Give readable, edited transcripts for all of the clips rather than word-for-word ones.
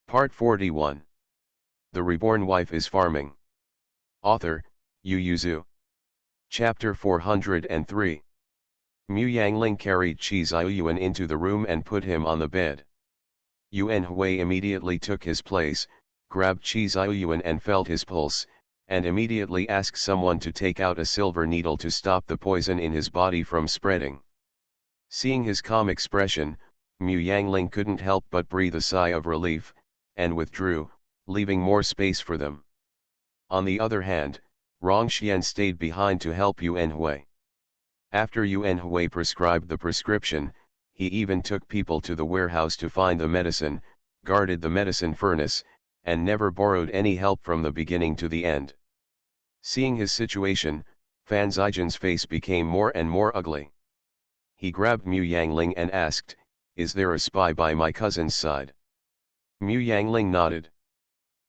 Part 41. The Reborn Wife is Farming. Author, Yu Yuzu. Chapter 403. Mu Yangling carried Qi Ziyuan into the room and put him on the bed. Yuan Hui immediately took his place, grabbed Qi Ziyuan and felt his pulse, and immediately asked someone to take out a silver needle to stop the poison in his body from spreading. Seeing his calm expression, Mu Yangling couldn't help but breathe a sigh of relief, and withdrew, leaving more space for them. On the other hand, Rongxian stayed behind to help Yuan Hui. After Yuan Hui prescribed the prescription, he even took people to the warehouse to find the medicine, guarded the medicine furnace, and never borrowed any help from the beginning to the end. Seeing his situation, Fan Zijin's face became more and more ugly. He grabbed Mu Yangling and asked, "Is there a spy by my cousin's side?" Mu Yangling nodded.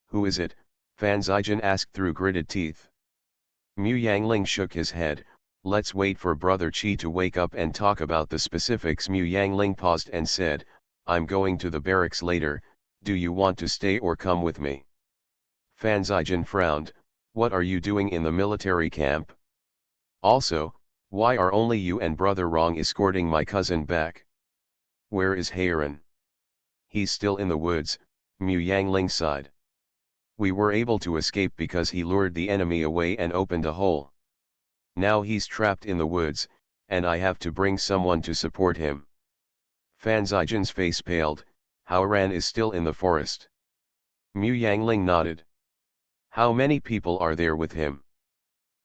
"Who is it?" Fan Zijin asked through gritted teeth. Mu Yangling shook his head. "Let's wait for Brother Qi to wake up and talk about the specifics." Mu Yangling paused and said, "I'm going to the barracks later, do you want to stay or come with me?" Fan Zijin frowned. "What are you doing in the military camp? Also, why are only you and Brother Rong escorting my cousin back? Where is Heiran?" "He's still in the woods," Mu Yangling sighed. "We were able to escape because he lured the enemy away and opened a hole. Now he's trapped in the woods, and I have to bring someone to support him." Fan Zijin's face paled. "Heiran is still in the forest." Mu Yangling nodded. "How many people are there with him?"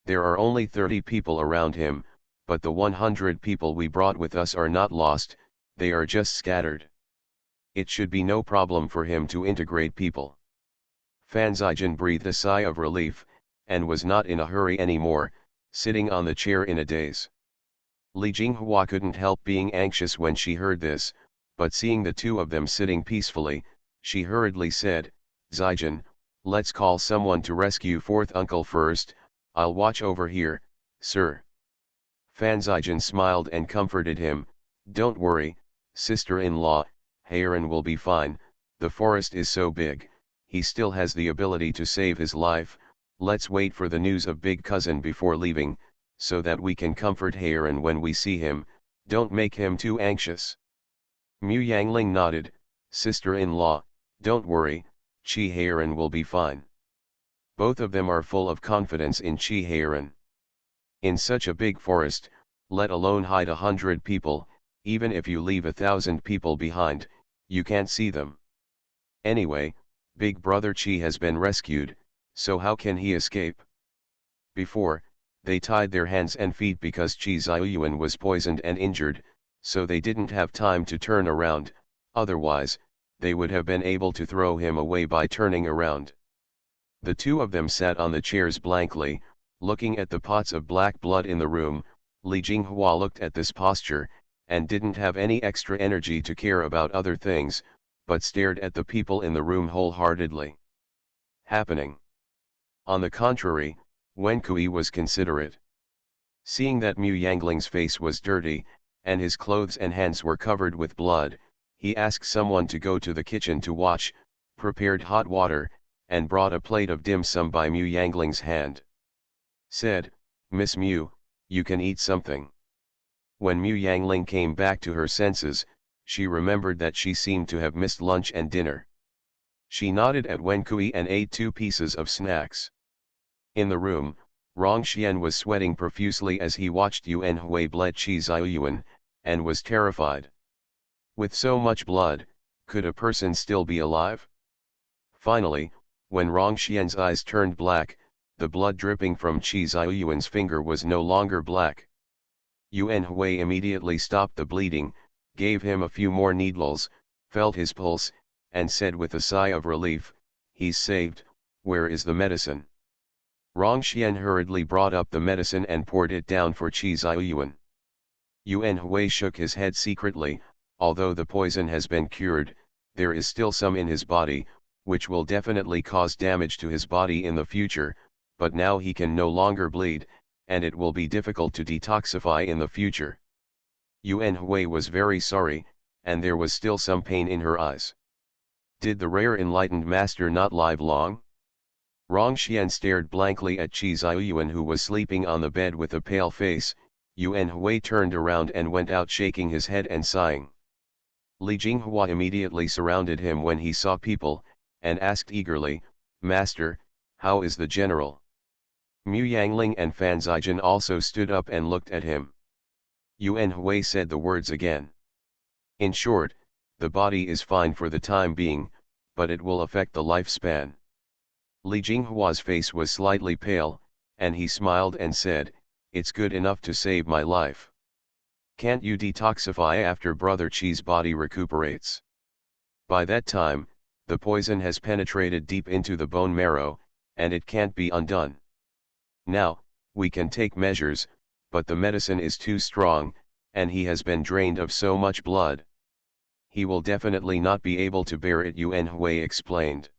"There are only 30 people around him, but the 100 people we brought with us are not lost, they are just scattered. It should be no problem for him to integrate people." Fan Zijin breathed a sigh of relief, and was not in a hurry anymore, sitting on the chair in a daze. Li Jinghua couldn't help being anxious when she heard this, but seeing the two of them sitting peacefully, she hurriedly said, "Zijin, let's call someone to rescue fourth uncle first, I'll watch over here, sir." Fan Zijin smiled and comforted him, "Don't worry, sister-in-law, Heiran will be fine, the forest is so big, he still has the ability to save his life. Let's wait for the news of big cousin before leaving, so that we can comfort Heiran when we see him, don't make him too anxious." Mu Yangling nodded, "Sister-in-law, don't worry, Qi Heiran will be fine." Both of them are full of confidence in Qi Heiran. In such a big forest, let alone hide 100 people, even if you leave 1,000 people behind, you can't see them. Anyway, Big Brother Qi has been rescued, so how can he escape? Before, they tied their hands and feet because Qi Ziyuan was poisoned and injured, so they didn't have time to turn around, otherwise, they would have been able to throw him away by turning around. The two of them sat on the chairs blankly, looking at the pots of black blood in the room. Li Jinghua looked at this posture, and didn't have any extra energy to care about other things, but stared at the people in the room wholeheartedly. Happening. On the contrary, Wen Kui was considerate. Seeing that Mu Yangling's face was dirty, and his clothes and hands were covered with blood, he asked someone to go to the kitchen to watch, prepared hot water, and brought a plate of dim sum by Mu Yangling's hand. Said, "Miss Mu, you can eat something." When Mu Yangling came back to her senses, she remembered that she seemed to have missed lunch and dinner. She nodded at Wen Kui and ate 2 pieces of snacks. In the room, Rongxian was sweating profusely as he watched Yuan Hui bled Qi Ziyuan, and was terrified. With so much blood, could a person still be alive? Finally, when Rongxian's eyes turned black, the blood dripping from Qi Ziyuan's finger was no longer black. Yuan Hui immediately stopped the bleeding, gave him a few more needles, felt his pulse, and said with a sigh of relief, "He's saved, where is the medicine?" Rongxian hurriedly brought up the medicine and poured it down for Qi Ziyuan. Yuan Hui shook his head secretly. Although the poison has been cured, there is still some in his body, which will definitely cause damage to his body in the future, but now he can no longer bleed, and it will be difficult to detoxify in the future. Yuan Hui was very sorry, and there was still some pain in her eyes. Did the rare enlightened master not live long? Rongxian stared blankly at Chi Ziyuan, who was sleeping on the bed with a pale face. Yuan Hui turned around and went out, shaking his head and sighing. Li Jinghua immediately surrounded him when he saw people, and asked eagerly, "Master, how is the general?" Mu Yangling and Fan Zijin also stood up and looked at him. Yuan Hui said the words again. "In short, the body is fine for the time being, but it will affect the lifespan." Li Jinghua's face was slightly pale, and he smiled and said, "It's good enough to save my life. Can't you detoxify after Brother Chi's body recuperates? By that time, the poison has penetrated deep into the bone marrow, and it can't be undone. Now, we can take measures, but the medicine is too strong, and he has been drained of so much blood. He will definitely not be able to bear it," Yuan Hui explained.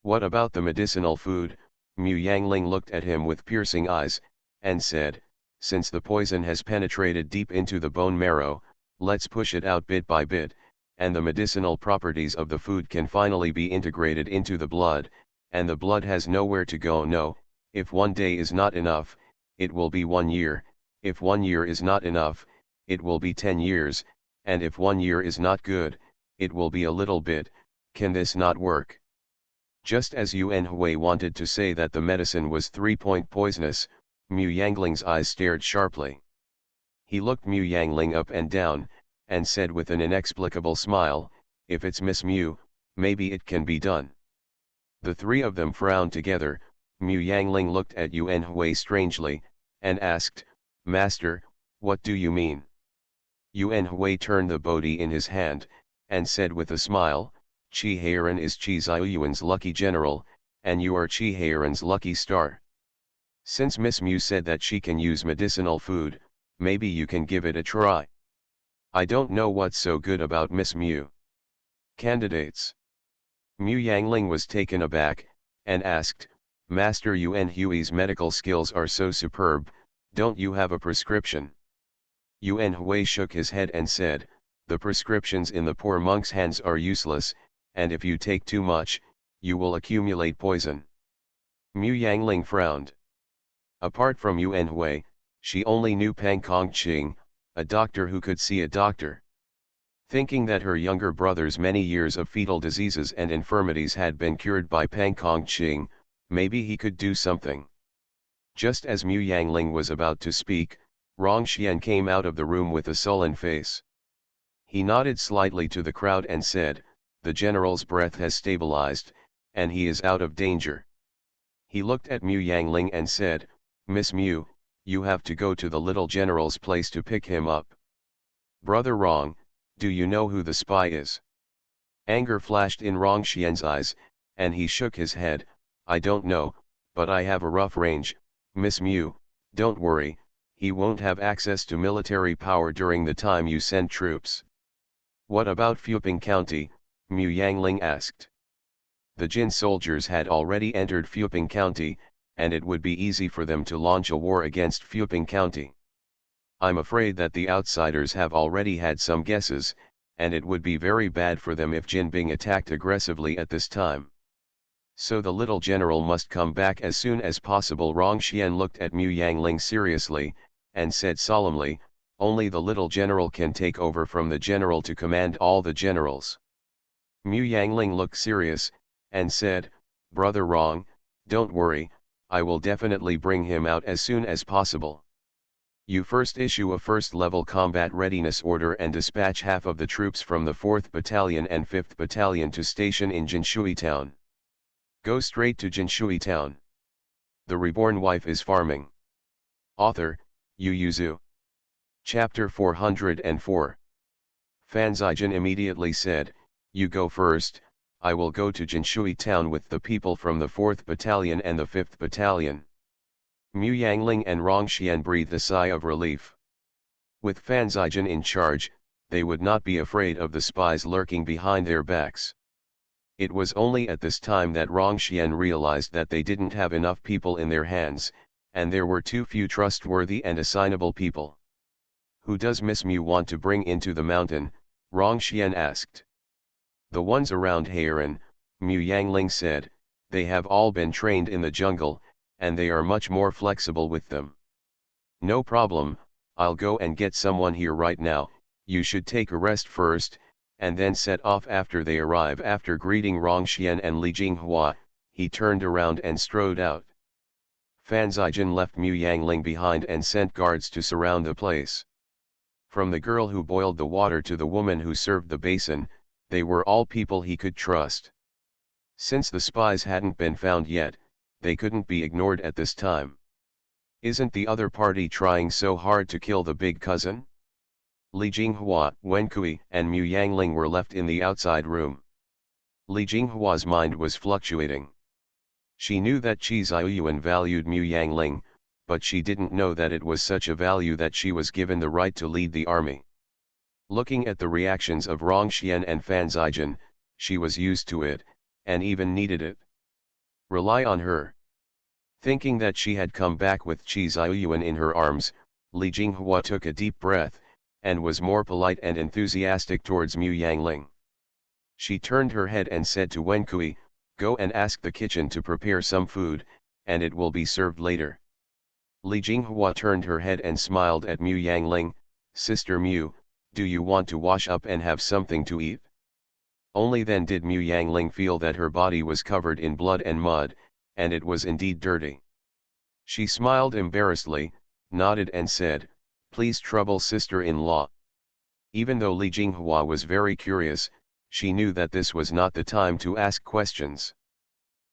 "What about the medicinal food?" Mu Yangling looked at him with piercing eyes, and said, "Since the poison has penetrated deep into the bone marrow, let's push it out bit by bit, and the medicinal properties of the food can finally be integrated into the blood, and the blood has nowhere to go. No, if 1 day is not enough, it will be 1 year, if 1 year is not enough, it will be 10 years, and if 1 year is not good, it will be a little bit. Can this not work?" Just as Yuan Hui wanted to say that the medicine was 3-point poisonous, Mu Yangling's eyes stared sharply. He looked Mu Yangling up and down, and said with an inexplicable smile, "If it's Miss Mu, maybe it can be done." The three of them frowned together. Mu Yangling looked at Yuan Hui strangely, and asked, "Master, what do you mean?" Yuan Hui turned the bodhi in his hand, and said with a smile, "Chi Heiran is Chi Ziyuan's lucky general, and you are Chi Heiran's lucky star. Since Miss Mu said that she can use medicinal food, maybe you can give it a try. I don't know what's so good about Miss Mu." Candidates. Mu Yangling was taken aback, and asked, "Master, Yuan Hui's medical skills are so superb, don't you have a prescription?" Yuan Hui shook his head and said, "The prescriptions in the poor monk's hands are useless, and if you take too much, you will accumulate poison." Mu Yangling frowned. Apart from Yuan Hui, she only knew Pang Kongqing, a doctor who could see a doctor. Thinking that her younger brother's many years of fetal diseases and infirmities had been cured by Pang Kongqing, maybe he could do something. Just as Mu Yangling was about to speak, Rongxian came out of the room with a sullen face. He nodded slightly to the crowd and said, "The general's breath has stabilized, and he is out of danger." He looked at Mu Yangling and said, "Miss Mu, you have to go to the little general's place to pick him up." "Brother Rong, do you know who the spy is?" Anger flashed in Rongxian's eyes, and he shook his head. "I don't know, but I have a rough range. Miss Mu, don't worry, he won't have access to military power during the time you send troops." "What about Fuping County?" Mu Yangling asked. The Jin soldiers had already entered Fuping County, and it would be easy for them to launch a war against Fuping County. "I'm afraid that the outsiders have already had some guesses, and it would be very bad for them if Jinbing attacked aggressively at this time. So the little general must come back as soon as possible." Rongxian looked at Mu Yangling seriously, and said solemnly, "Only the little general can take over from the general to command all the generals." Mu Yangling looked serious, and said, "Brother Rong, don't worry, I will definitely bring him out as soon as possible. You first issue a first-level combat readiness order and dispatch half of the troops from the 4th Battalion and 5th Battalion to station in Jinshui Town. Go straight to Jinshui Town. The Reborn Wife is farming." Author, Yu Yuzu. Chapter 404. Fan Zijin immediately said, "You go first, I will go to Jinshui Town with the people from the 4th Battalion and the 5th Battalion." Mu Yangling and Rongxian breathed a sigh of relief. With Fan Zijin in charge, they would not be afraid of the spies lurking behind their backs. It was only at this time that Rongxian realized that they didn't have enough people in their hands, and there were too few trustworthy and assignable people. "Who does Miss Mu want to bring into the mountain?" Rongxian asked. The ones around Heiran, Mu Yangling said, they have all been trained in the jungle, and they are much more flexible with them. No problem, I'll go and get someone here right now. You should take a rest first, and then set off after they arrive. After greeting Rongxian and Li Jinghua, he turned around and strode out. Fan Zijin left Mu Yangling behind and sent guards to surround the place. From the girl who boiled the water to the woman who served the basin, they were all people he could trust. Since the spies hadn't been found yet, they couldn't be ignored at this time. Isn't the other party trying so hard to kill the big cousin? Li Jinghua, Wen Kui, and Mu Yangling were left in the outside room. Li Jinghua's mind was fluctuating. She knew that Qi Ziyuan valued Mu Yangling, but she didn't know that it was such a value that she was given the right to lead the army. Looking at the reactions of Rongxian and Fan Zijin, she was used to it, and even needed it. Rely on her. Thinking that she had come back with Qi Ziyuan in her arms, Li Jinghua took a deep breath, and was more polite and enthusiastic towards Mu Yangling. She turned her head and said to Wen Kui, "Go and ask the kitchen to prepare some food, and it will be served later." Li Jinghua turned her head and smiled at Mu Yangling. "Sister Mu, do you want to wash up and have something to eat?" Only then did Mu Yangling feel that her body was covered in blood and mud, and it was indeed dirty. She smiled embarrassedly, nodded and said, "Please trouble sister-in-law." Even though Li Jinghua was very curious, she knew that this was not the time to ask questions.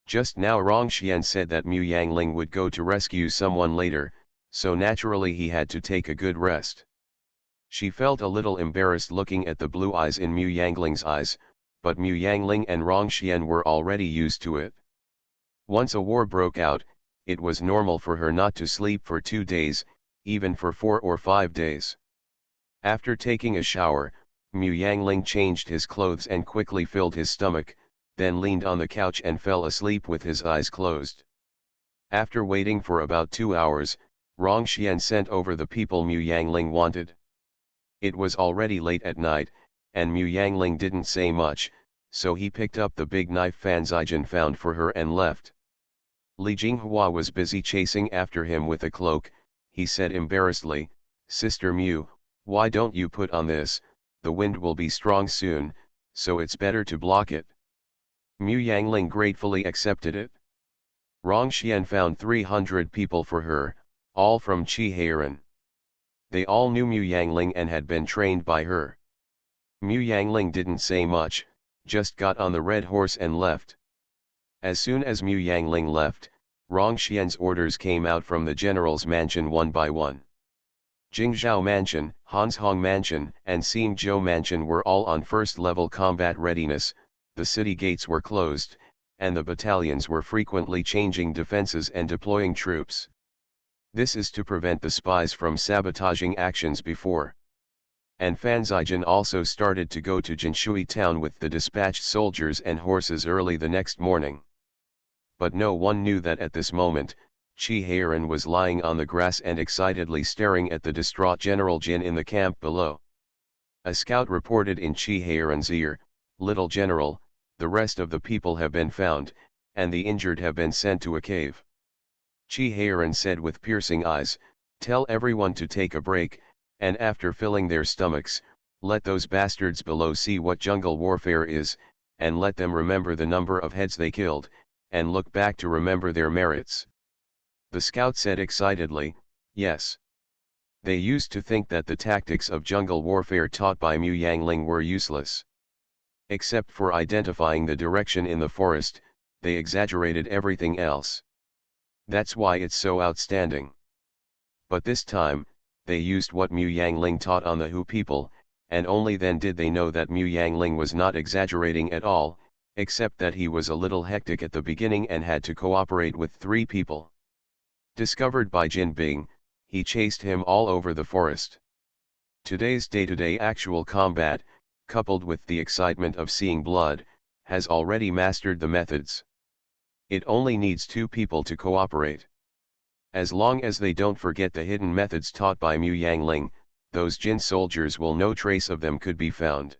Just now Rongxian said that Mu Yangling would go to rescue someone later, so naturally he had to take a good rest. She felt a little embarrassed looking at the blue eyes in Mu Yangling's eyes, but Mu Yangling and Rongxian were already used to it. Once a war broke out, it was normal for her not to sleep for 2 days, even for 4 or 5 days. After taking a shower, Mu Yangling changed his clothes and quickly filled his stomach, then leaned on the couch and fell asleep with his eyes closed. After waiting for about 2 hours, Rongxian sent over the people Mu Yangling wanted. It was already late at night, and Mu Yangling didn't say much, so he picked up the big knife Fan Zijin found for her and left. Li Jinghua was busy chasing after him with a cloak. He said embarrassedly, "Sister Mu, why don't you put on this? The wind will be strong soon, so it's better to block it." Mu Yangling gratefully accepted it. Rongxian found 300 people for her, all from Qi Heiran. They all knew Mu Yangling and had been trained by her. Mu Yangling didn't say much, just got on the red horse and left. As soon as Mu Yangling left, Rongxian's orders came out from the general's mansion one by one. Jingzhou Mansion, Hanshong Mansion, and Xingzhou Mansion were all on first-level combat readiness. The city gates were closed, and the battalions were frequently changing defenses and deploying troops. This is to prevent the spies from sabotaging actions before. And Fan Zijin also started to go to Jinshui town with the dispatched soldiers and horses early the next morning. But no one knew that at this moment, Qi Heiran was lying on the grass and excitedly staring at the distraught General Jin in the camp below. A scout reported in Qi Heiran's ear, "Little General, the rest of the people have been found, and the injured have been sent to a cave." Qi Heiran said with piercing eyes, "Tell everyone to take a break, and after filling their stomachs, let those bastards below see what jungle warfare is, and let them remember the number of heads they killed, and look back to remember their merits." The scout said excitedly, "Yes." They used to think that the tactics of jungle warfare taught by Mu Yangling were useless. Except for identifying the direction in the forest, they exaggerated everything else. That's why it's so outstanding. But this time, they used what Mu Yangling taught on the Hu people, and only then did they know that Mu Yangling was not exaggerating at all, except that he was a little hectic at the beginning and had to cooperate with 3 people. Discovered by Jin Bing, he chased him all over the forest. Today's day-to-day actual combat, coupled with the excitement of seeing blood, has already mastered the methods. It only needs 2 people to cooperate. As long as they don't forget the hidden methods taught by Mu Yangling, those Jin soldiers will no trace of them could be found.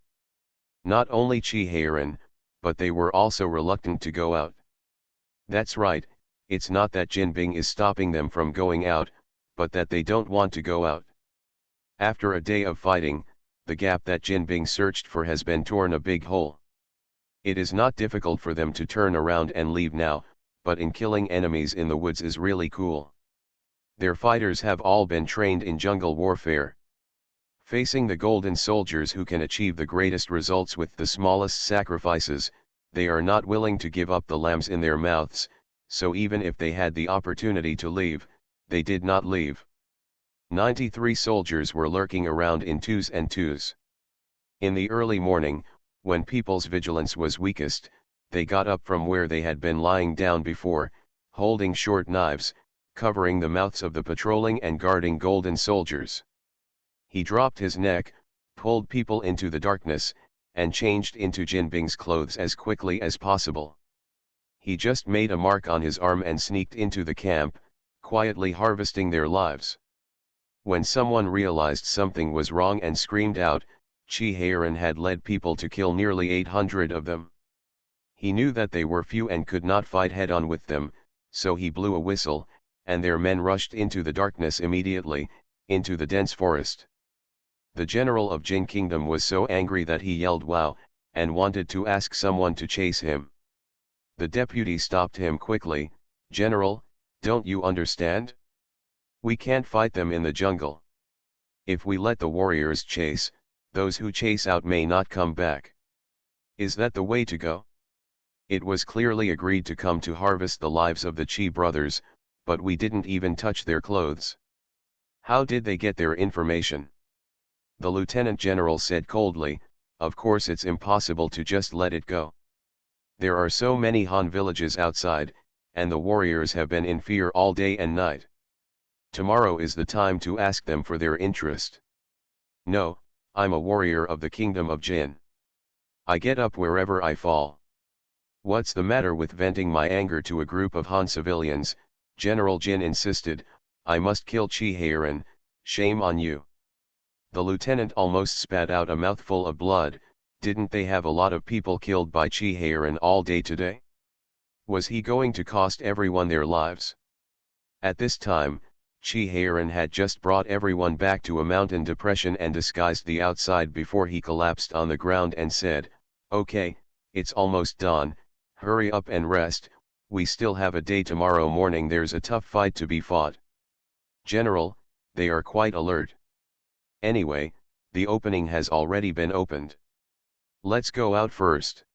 Not only Chihayran, but they were also reluctant to go out. That's right, it's not that Jinbing is stopping them from going out, but that they don't want to go out. After a day of fighting, the gap that Jinbing searched for has been torn a big hole. It is not difficult for them to turn around and leave now, but in killing enemies in the woods is really cool. Their fighters have all been trained in jungle warfare. Facing the golden soldiers who can achieve the greatest results with the smallest sacrifices, they are not willing to give up the lambs in their mouths, so even if they had the opportunity to leave, they did not leave. 93 soldiers were lurking around in twos and twos. In the early morning, when people's vigilance was weakest, they got up from where they had been lying down before, holding short knives, covering the mouths of the patrolling and guarding golden soldiers. He dropped his neck, pulled people into the darkness, and changed into Jinbing's clothes as quickly as possible. He just made a mark on his arm and sneaked into the camp, quietly harvesting their lives. When someone realized something was wrong and screamed out, Chihayran had led people to kill nearly 800 of them. He knew that they were few and could not fight head-on with them, so he blew a whistle, and their men rushed into the darkness immediately, into the dense forest. The general of Jin Kingdom was so angry that he yelled "Wow," and wanted to ask someone to chase him. The deputy stopped him quickly. "General, don't you understand? We can't fight them in the jungle. If we let the warriors chase, those who chase out may not come back. Is that the way to go?" It was clearly agreed to come to harvest the lives of the Chi brothers, but we didn't even touch their clothes. How did they get their information? The lieutenant general said coldly, "Of course it's impossible to just let it go. There are so many Han villages outside, and the warriors have been in fear all day and night. Tomorrow is the time to ask them for their interest. No, I'm a warrior of the kingdom of Jin. I get up wherever I fall. What's the matter with venting my anger to a group of Han civilians?" General Jin insisted. "I must kill Chihayran, shame on you." The lieutenant almost spat out a mouthful of blood. Didn't they have a lot of people killed by Chihayran all day today? Was he going to cost everyone their lives? At this time, Chihayran had just brought everyone back to a mountain depression and disguised the outside before he collapsed on the ground and said, "Okay, it's almost dawn, hurry up and rest, we still have a day tomorrow morning, there's a tough fight to be fought." "General, they are quite alert. Anyway, the opening has already been opened. Let's go out first."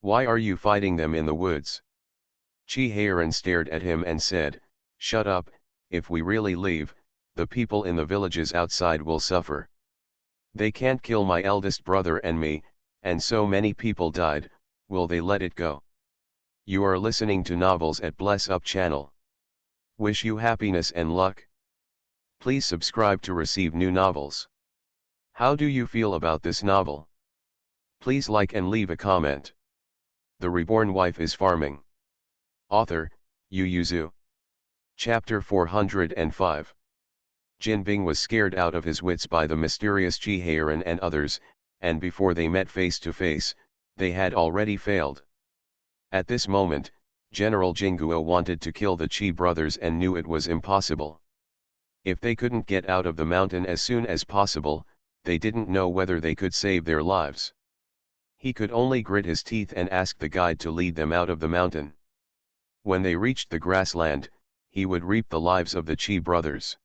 "Why are you fighting them in the woods?" Chihayran stared at him and said, "Shut up, if we really leave, the people in the villages outside will suffer. They can't kill my eldest brother and me, and so many people died, will they let it go?" You are listening to Novels at Bless Up channel. Wish you happiness and luck. Please subscribe to receive new novels. How do you feel about this novel? Please like and leave a comment. The Reborn Wife is Farming. Author, Yu Yuzu. Chapter 405. Jinbing was scared out of his wits by the mysterious Chihayran and others, and before they met face to face, they had already failed. At this moment, General Jinguo wanted to kill the Chi brothers and knew it was impossible. If they couldn't get out of the mountain as soon as possible, they didn't know whether they could save their lives. He could only grit his teeth and ask the guide to lead them out of the mountain. When they reached the grassland, he would reap the lives of the Chi brothers.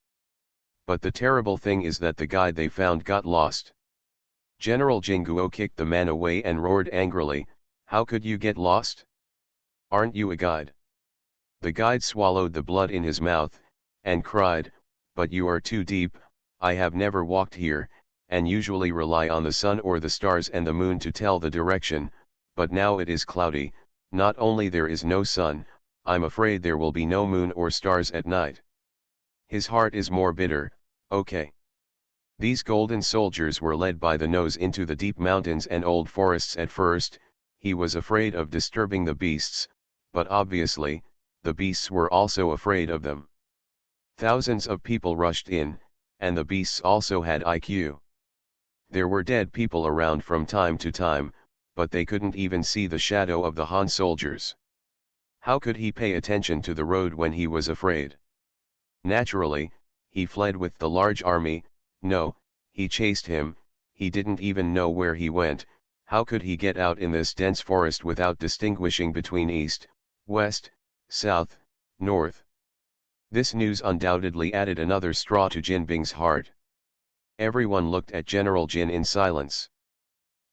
But the terrible thing is that the guide they found got lost. General Jinguo kicked the man away and roared angrily, "How could you get lost? Aren't you a guide?" The guide swallowed the blood in his mouth, and cried, "But you are too deep, I have never walked here, and usually rely on the sun or the stars and the moon to tell the direction, but now it is cloudy, not only there is no sun, I'm afraid there will be no moon or stars at night." His heart is more bitter. Okay. These golden soldiers were led by the nose into the deep mountains and old forests at first. He was afraid of disturbing the beasts, but obviously, the beasts were also afraid of them. Thousands of people rushed in, and the beasts also had IQ. There were dead people around from time to time, but they couldn't even see the shadow of the Han soldiers. How could he pay attention to the road when he was afraid? Naturally, he fled with the large army. No, he chased him. He didn't even know where he went. How could he get out in this dense forest without distinguishing between east, west, south, north? This news undoubtedly added another straw to Jin Bing's heart. Everyone looked at General Jin in silence.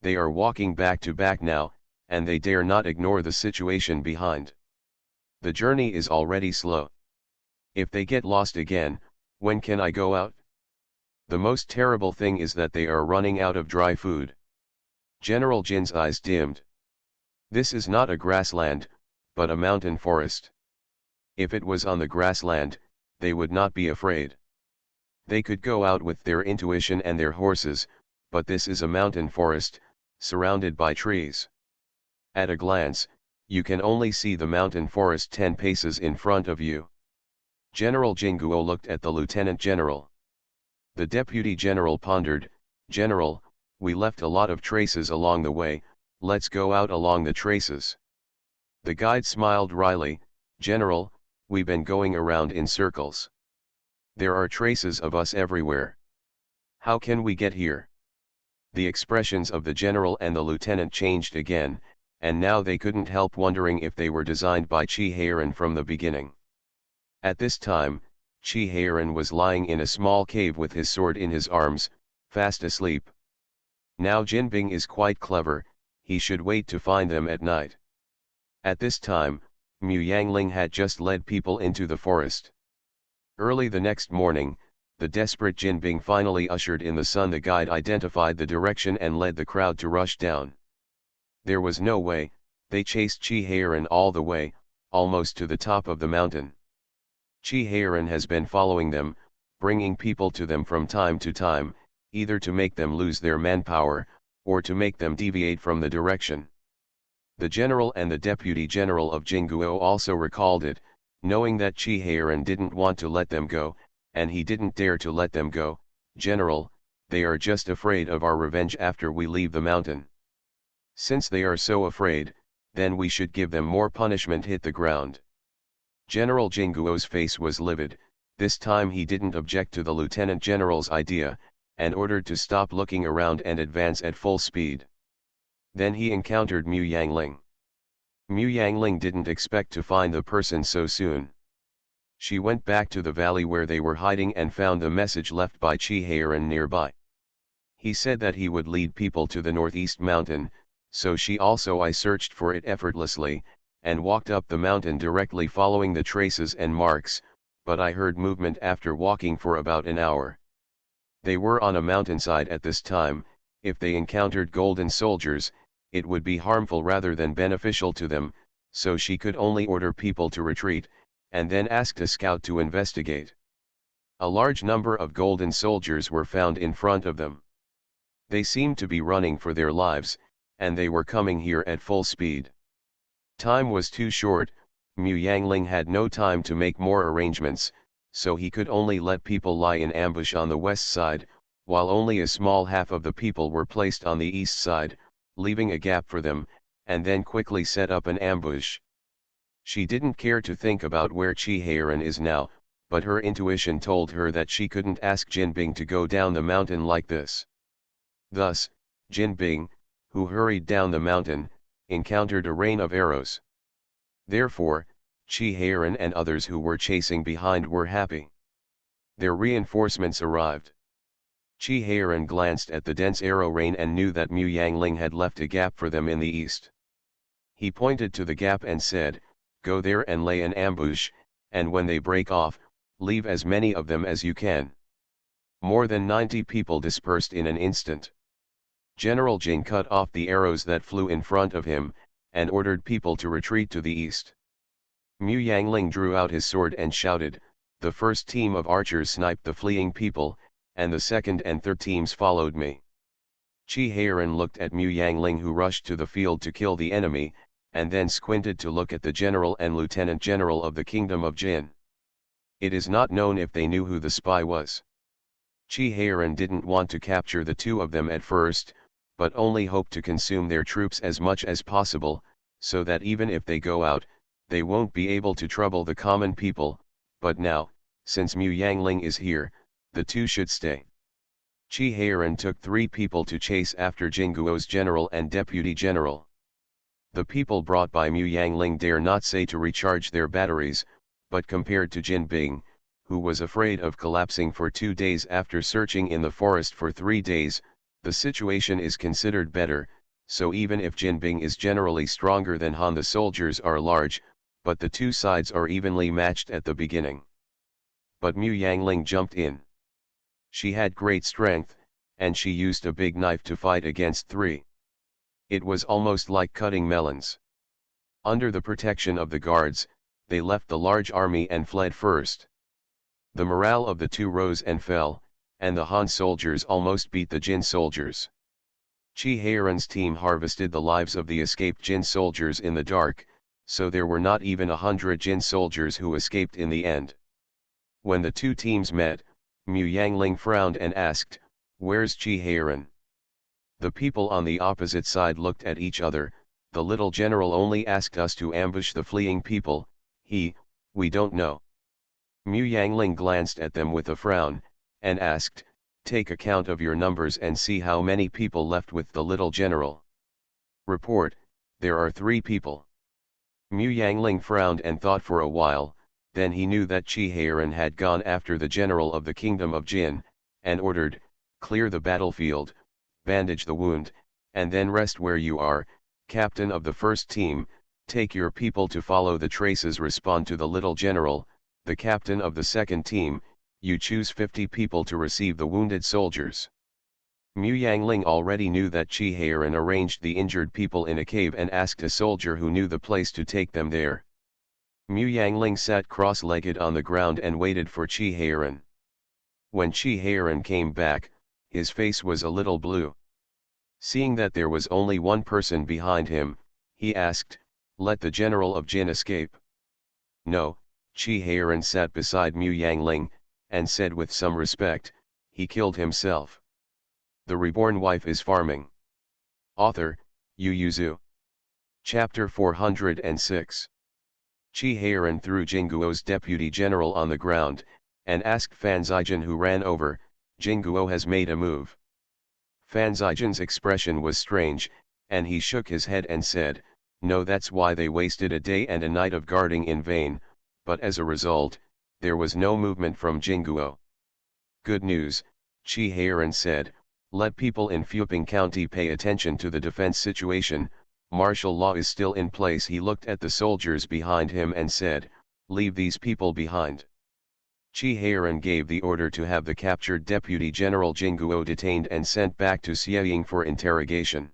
They are walking back to back now, and they dare not ignore the situation behind. The journey is already slow. If they get lost again, when can I go out? The most terrible thing is that they are running out of dry food. General Jin's eyes dimmed. This is not a grassland, but a mountain forest. If it was on the grassland, they would not be afraid. They could go out with their intuition and their horses, but this is a mountain forest, surrounded by trees. At a glance, you can only see the mountain forest 10 paces in front of you. General Jinguo looked at the lieutenant general. The deputy general pondered, "General, we left a lot of traces along the way, let's go out along the traces." The guide smiled wryly, "General, we've been going around in circles. There are traces of us everywhere. How can we get here?" The expressions of the general and the lieutenant changed again, and now they couldn't help wondering if they were designed by Chi Heiran from the beginning. At this time, Chi Heiran was lying in a small cave with his sword in his arms, fast asleep. Now Jin Bing is quite clever, he should wait to find them at night. At this time, Mu Yangling had just led people into the forest. Early the next morning, the desperate Jin Bing finally ushered in the sun. The guide identified the direction and led the crowd to rush down. There was no way, they chased Chi Heiran all the way, almost to the top of the mountain. Chi Heiran has been following them, bringing people to them from time to time, either to make them lose their manpower, or to make them deviate from the direction. The general and the deputy general of Jinguo also recalled it, knowing that Chi Heiran didn't want to let them go, and he didn't dare to let them go. "General, they are just afraid of our revenge after we leave the mountain. Since they are so afraid, then we should give them more punishment." Hit the ground. General Jinguo's face was livid. This time he didn't object to the lieutenant general's idea, and ordered to stop looking around and advance at full speed. Then he encountered Mu Yangling. Mu Yangling didn't expect to find the person so soon. She went back to the valley where they were hiding and found the message left by Chi Heiran nearby. He said that he would lead people to the northeast mountain, so she also I searched for it effortlessly, and walked up the mountain directly following the traces and marks, but I heard movement after walking for about an hour. They were on a mountainside at this time. If they encountered golden soldiers, it would be harmful rather than beneficial to them, so she could only order people to retreat, and then asked a scout to investigate. A large number of golden soldiers were found in front of them. They seemed to be running for their lives, and they were coming here at full speed. Time was too short. Mu Yangling had no time to make more arrangements, so he could only let people lie in ambush on the west side, while only a small half of the people were placed on the east side, leaving a gap for them, and then quickly set up an ambush. She didn't care to think about where Chi Heiran is now, but her intuition told her that she couldn't ask Jin Bing to go down the mountain like this. Thus, Jin Bing, who hurried down the mountain, encountered a rain of arrows. Therefore, Chi Heiran and others who were chasing behind were happy. Their reinforcements arrived. Chi Heiran glanced at the dense arrow rain and knew that Mu Yangling had left a gap for them in the east. He pointed to the gap and said, "Go there and lay an ambush, and when they break off, leave as many of them as you can." More than 90 people dispersed in an instant. General Jin cut off the arrows that flew in front of him, and ordered people to retreat to the east. Mu Yangling drew out his sword and shouted. The first team of archers sniped the fleeing people, and the second and third teams followed me. Chi Heiran looked at Mu Yangling, who rushed to the field to kill the enemy, and then squinted to look at the general and lieutenant general of the kingdom of Jin. It is not known if they knew who the spy was. Chi Heiran didn't want to capture the two of them at first, but only hoped to consume their troops as much as possible, so that even if they go out, they won't be able to trouble the common people, but now, since Mu Yangling is here, the two should stay. Chi Heiran took 3 people to chase after Jinguo's general and deputy general. The people brought by Mu Yangling dare not say to recharge their batteries, but compared to Jin Bing, who was afraid of collapsing for 2 days after searching in the forest for 3 days, the situation is considered better, so even if Jin Bing is generally stronger than Han, the soldiers are large, but the two sides are evenly matched at the beginning. But Mu Yangling jumped in. She had great strength, and she used a big knife to fight against 3. It was almost like cutting melons. Under the protection of the guards, they left the large army and fled first. The morale of the two rose and fell, and the Han soldiers almost beat the Jin soldiers. Chi Heiran's team harvested the lives of the escaped Jin soldiers in the dark, so there were not even 100 Jin soldiers who escaped in the end. When the two teams met, Mu Yangling frowned and asked, "Where's Chi Heiran?" The people on the opposite side looked at each other. The little general only asked us to ambush the fleeing people. We don't know. Mu Yangling glanced at them with a frown, and asked, "Take account of your numbers and see how many people left with the little general." "Report, there are 3 people." Mu Yangling frowned and thought for a while, then he knew that Chi Heiran had gone after the general of the kingdom of Jin, and ordered, "Clear the battlefield, bandage the wound, and then rest where you are. Captain of the first team, take your people to follow the traces. Respond to the little general. The captain of the second team, you choose 50 people to receive the wounded soldiers." Mu Yangling already knew that Chi Heiran arranged the injured people in a cave and asked a soldier who knew the place to take them there. Mu Yangling sat cross-legged on the ground and waited for Chi Heiran. When Chi Heiran came back, his face was a little blue. Seeing that there was only one person behind him, he asked, "Let the general of Jin escape?" "No." Chi Heiran sat beside Mu Yangling, and said with some respect, "He killed himself." The Reborn Wife is Farming. Author, Yu Yuzu. Chapter 406. Chi Heiran threw Jinguo's deputy general on the ground, and asked Fan Zijin, who ran over, "Jinguo has made a move." Fan Zijin's expression was strange, and he shook his head and said, "No, that's why they wasted a day and a night of guarding in vain, but as a result, there was no movement from Jinguo." "Good news," Chi Heiran said, "let people in Fuping County pay attention to the defense situation. Martial law is still in place." He looked at the soldiers behind him and said, "Leave these people behind." Chi Heiran gave the order to have the captured Deputy General Jinguo detained and sent back to Xieying for interrogation.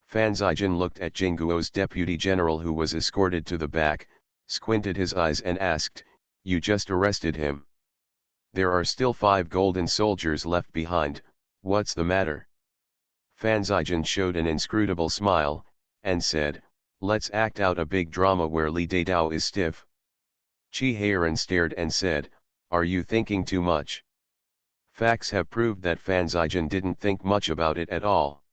Fan Zijin looked at Jinguo's Deputy General, who was escorted to the back, squinted his eyes and asked, "You just arrested him? There are still 5 golden soldiers left behind, what's the matter?" Fan Zijin showed an inscrutable smile, and said, "Let's act out a big drama where Li Deidao is stiff." Chi Heiran stared and said, "Are you thinking too much?" Facts have proved that Fan Zijin didn't think much about it at all.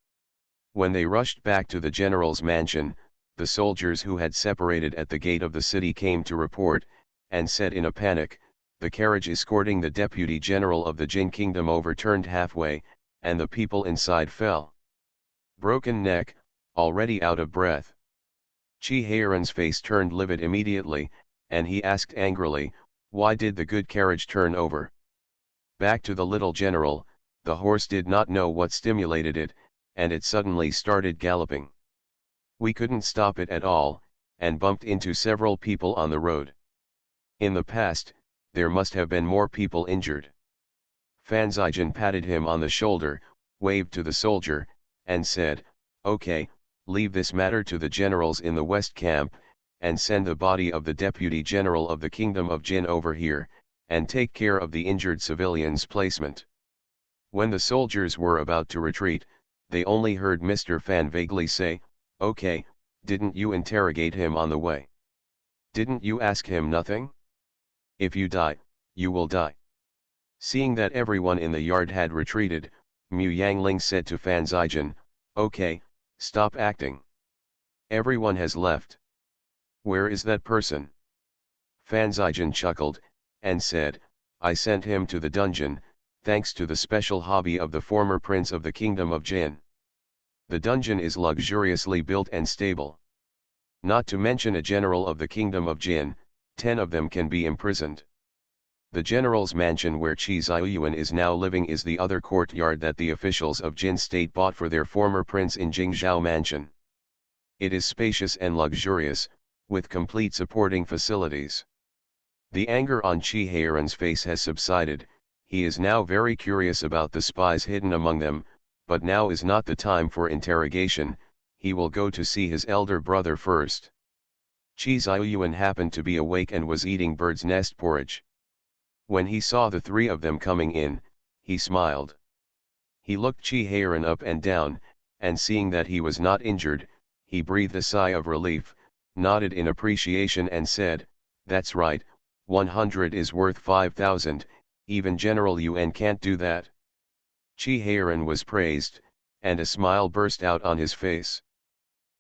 When they rushed back to the general's mansion, the soldiers who had separated at the gate of the city came to report, and said in a panic, "The carriage escorting the deputy general of the Jin kingdom overturned halfway, and the people inside fell." Broken neck, already out of breath. Chi Heiran's face turned livid immediately, and he asked angrily, "Why did the good carriage turn over?" Back to the little general, the horse did not know what stimulated it, and it suddenly started galloping. "We couldn't stop it at all, and bumped into several people on the road. In the past, there must have been more people injured." Fan Zijin patted him on the shoulder, waved to the soldier, and said, "Okay, leave this matter to the generals in the West Camp, and send the body of the Deputy General of the Kingdom of Jin over here, and take care of the injured civilians' placement." When the soldiers were about to retreat, they only heard Mr. Fan vaguely say, "Okay, didn't you interrogate him on the way? Didn't you ask him nothing? If you die, you will die." Seeing that everyone in the yard had retreated, Mu Yangling said to Fan Zijin, "Okay, stop acting. Everyone has left. Where is that person?" Fan Zijin chuckled, and said, "I sent him to the dungeon, thanks to the special hobby of the former prince of the kingdom of Jin. The dungeon is luxuriously built and stable. Not to mention a general of the kingdom of Jin, 10 of them can be imprisoned. The general's mansion where Qi Ziyuan is now living is the other courtyard that the officials of Jin state bought for their former prince in Jingzhou mansion. It is spacious and luxurious, with complete supporting facilities." The anger on Qi Heiran's face has subsided. He is now very curious about the spies hidden among them, but now is not the time for interrogation. He will go to see his elder brother first. Qi Ziyuan happened to be awake and was eating bird's nest porridge. When he saw the 3 of them coming in, he smiled. He looked Qi Heiran up and down, and seeing that he was not injured, he breathed a sigh of relief, nodded in appreciation and said, "That's right, 100 is worth 5,000, even General Yuan can't do that." Qi Heiran was praised, and a smile burst out on his face.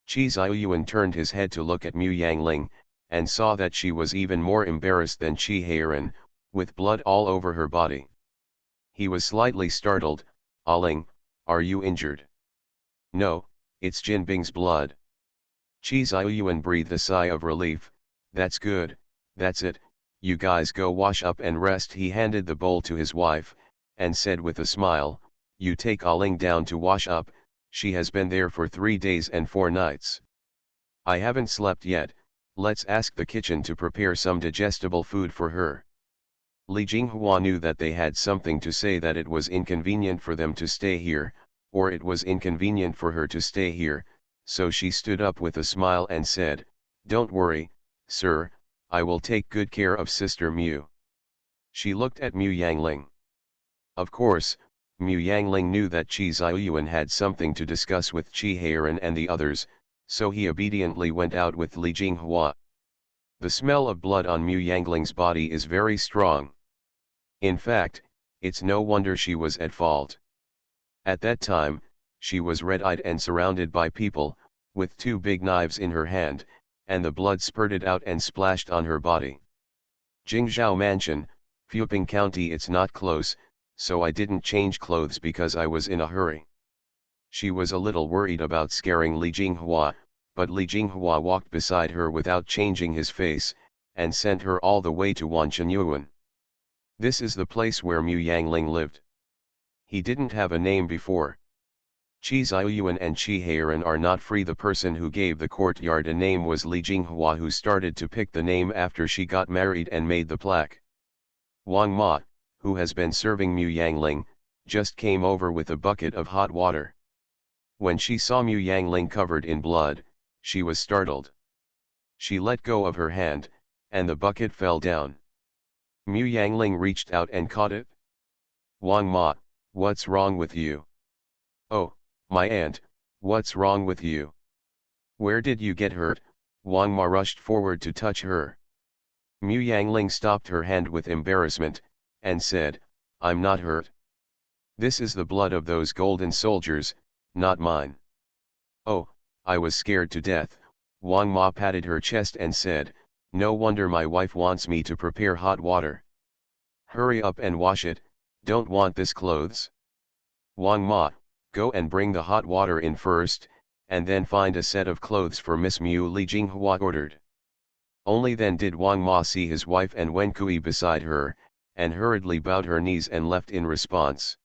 Qi Ziyuan turned his head to look at Mu Yangling, and saw that she was even more embarrassed than Qi Heiran, with blood all over her body. He was slightly startled. "Aling, are you injured?" "No, it's Jin Bing's blood." Qi Ziyuan breathed a sigh of relief. "That's good, that's it, you guys go wash up and rest." He handed the bowl to his wife, and said with a smile, "You take Aling down to wash up, she has been there for 3 days and 4 nights. I haven't slept yet, let's ask the kitchen to prepare some digestible food for her." Li Jinghua knew that they had something to say, that it was inconvenient for them to stay here, or it was inconvenient for her to stay here, so she stood up with a smile and said, "Don't worry, sir, I will take good care of Sister Mu." She looked at Mu Yangling. Of course, Mu Yangling knew that Qi Ziyuan had something to discuss with Qi Heiran and the others, so he obediently went out with Li Jinghua. The smell of blood on Mu Yangling's body is very strong. In fact, it's no wonder she was at fault. At that time, she was red-eyed and surrounded by people, with 2 big knives in her hand, and the blood spurted out and splashed on her body. "Jingzhou Mansion, Fuping County. It's not close, so I didn't change clothes because I was in a hurry." She was a little worried about scaring Li Jinghua, but Li Jinghua walked beside her without changing his face, and sent her all the way to Wanchenyuan. This is the place where Mu Yangling lived. He didn't have a name before. Qi Ziyuan and Qi Heiran are not free. The person who gave the courtyard a name was Li Jinghua, who started to pick the name after she got married and made the plaque. Wang Ma, who has been serving Mu Yangling, just came over with a bucket of hot water. When she saw Mu Yangling covered in blood, she was startled. She let go of her hand, and the bucket fell down. Mu Yangling reached out and caught it. "Wang Ma, what's wrong with you?" "Oh, my aunt, what's wrong with you? Where did you get hurt?" Wang Ma rushed forward to touch her. Mu Yangling stopped her hand with embarrassment, and said, "I'm not hurt. This is the blood of those golden soldiers, not mine." "Oh, I was scared to death." Wang Ma patted her chest and said, "No wonder my wife wants me to prepare hot water. Hurry up and wash it, don't want this clothes." "Wang Ma, go and bring the hot water in first, and then find a set of clothes for Miss Mu," Li Jinghua ordered. Only then did Wang Ma see his wife and Wen Kui beside her, and hurriedly bowed her knees and left in response.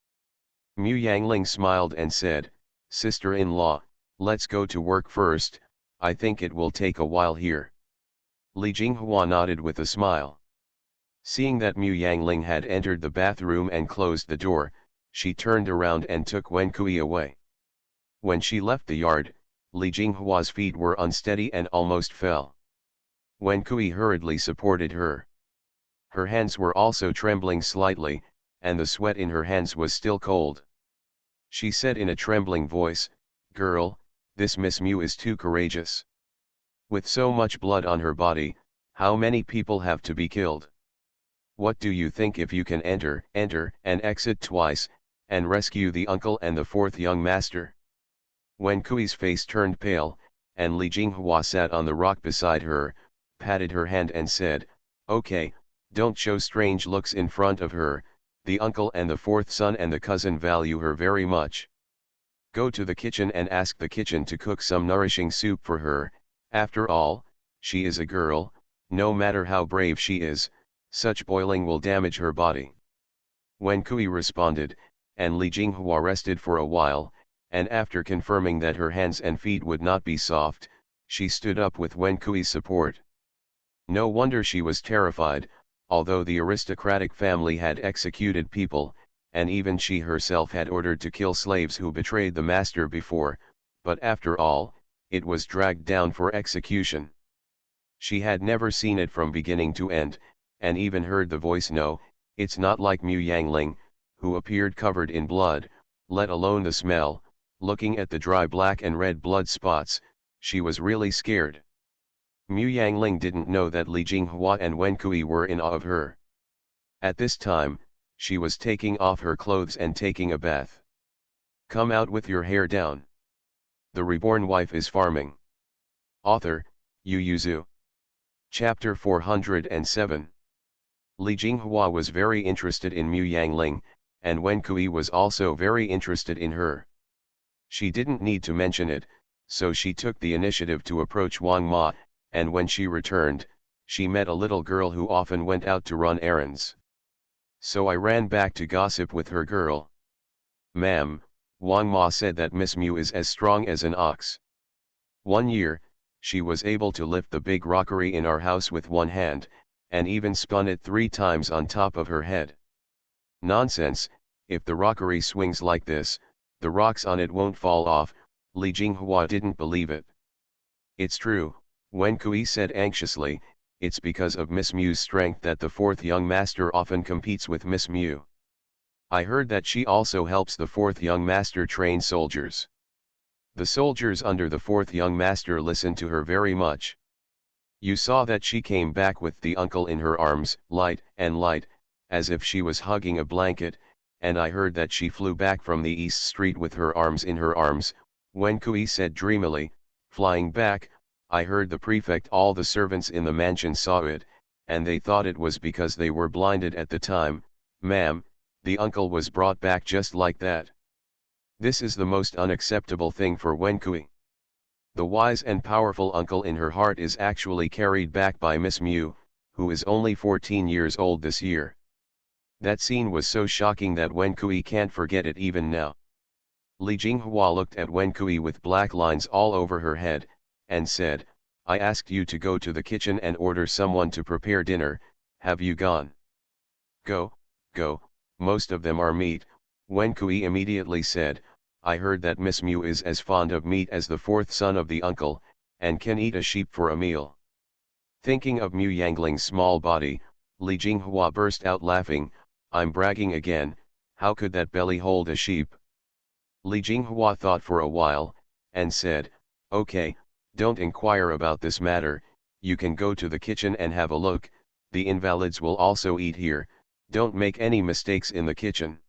Mu Yangling smiled and said, "Sister-in-law, let's go to work first, I think it will take a while here." Li Jinghua nodded with a smile. Seeing that Mu Yangling had entered the bathroom and closed the door, she turned around and took Wen Kui away. When she left the yard, Li Jinghua's feet were unsteady and almost fell. Wen Kui hurriedly supported her. Her hands were also trembling slightly, and the sweat in her hands was still cold. She said in a trembling voice, "Girl, this Miss Mu is too courageous. With so much blood on her body, how many people have to be killed?" What do you think if you can enter, and exit twice, and rescue the uncle and the fourth young master? Wen Kui's face turned pale, and Li Jinghua sat on the rock beside her, patted her hand and said, "Okay, don't show strange looks in front of her, the uncle and the fourth son and the cousin value her very much. Go to the kitchen and ask the kitchen to cook some nourishing soup for her, after all, she is a girl, no matter how brave she is, such boiling will damage her body." Wen Kui responded, and Li Jinghua rested for a while, and after confirming that her hands and feet would not be soft, she stood up with Wen Kui's support. No wonder she was terrified, although the aristocratic family had executed people, and even she herself had ordered to kill slaves who betrayed the master before, but after all, it was dragged down for execution. She had never seen it from beginning to end, and even heard the voice "No, it's not like Mu Yangling," who appeared covered in blood, let alone the smell. Looking at the dry black and red blood spots, she was really scared. Mu Yangling didn't know that Li Jinghua and Wen Kui were in awe of her. At this time, she was taking off her clothes and taking a bath. "Come out with your hair down. The reborn wife is farming." Author, Yu Yuzu. Chapter 407. Li Jinghua was very interested in Mu Yangling, and Wen Kui was also very interested in her. She didn't need to mention it, so she took the initiative to approach Wang Ma, and when she returned, she met a little girl who often went out to run errands. "So I ran back to gossip with her girl. Ma'am, Wang Ma said that Miss Mu is as strong as an ox. 1 year, she was able to lift the big rockery in our house with one hand, and even spun it 3 times on top of her head." "Nonsense, if the rockery swings like this, the rocks on it won't fall off." Li Jinghua didn't believe it. "It's true," Wen Kui said anxiously, "it's because of Miss Mu's strength that the fourth young master often competes with Miss Mu. I heard that she also helps the fourth young master train soldiers. The soldiers under the fourth young master listen to her very much. You saw that she came back with the uncle in her arms, light, as if she was hugging a blanket, and I heard that she flew back from the East Street with her arms in her arms." Wen Kui said dreamily, "Flying back, I heard the prefect, all the servants in the mansion saw it, and they thought it was because they were blinded at the time. Ma'am, the uncle was brought back just like that. This is the most unacceptable thing for Wen Kui. The wise and powerful uncle in her heart is actually carried back by Miss Mu, who is only 14 years old this year." That scene was so shocking that Wen Kui can't forget it even now. Li Jinghua looked at Wen Kui with black lines all over her head, and said, "I asked you to go to the kitchen and order someone to prepare dinner, have you gone?" Go, most of them are meat." Wen Kui immediately said, "I heard that Miss Mu is as fond of meat as the fourth son of the uncle, and can eat a sheep for a meal." Thinking of Mu Yangling's small body, Li Jinghua burst out laughing. "I'm bragging again, how could that belly hold a sheep?" Li Jinghua thought for a while, and said, "Okay, don't inquire about this matter, you can go to the kitchen and have a look, the invalids will also eat here, don't make any mistakes in the kitchen.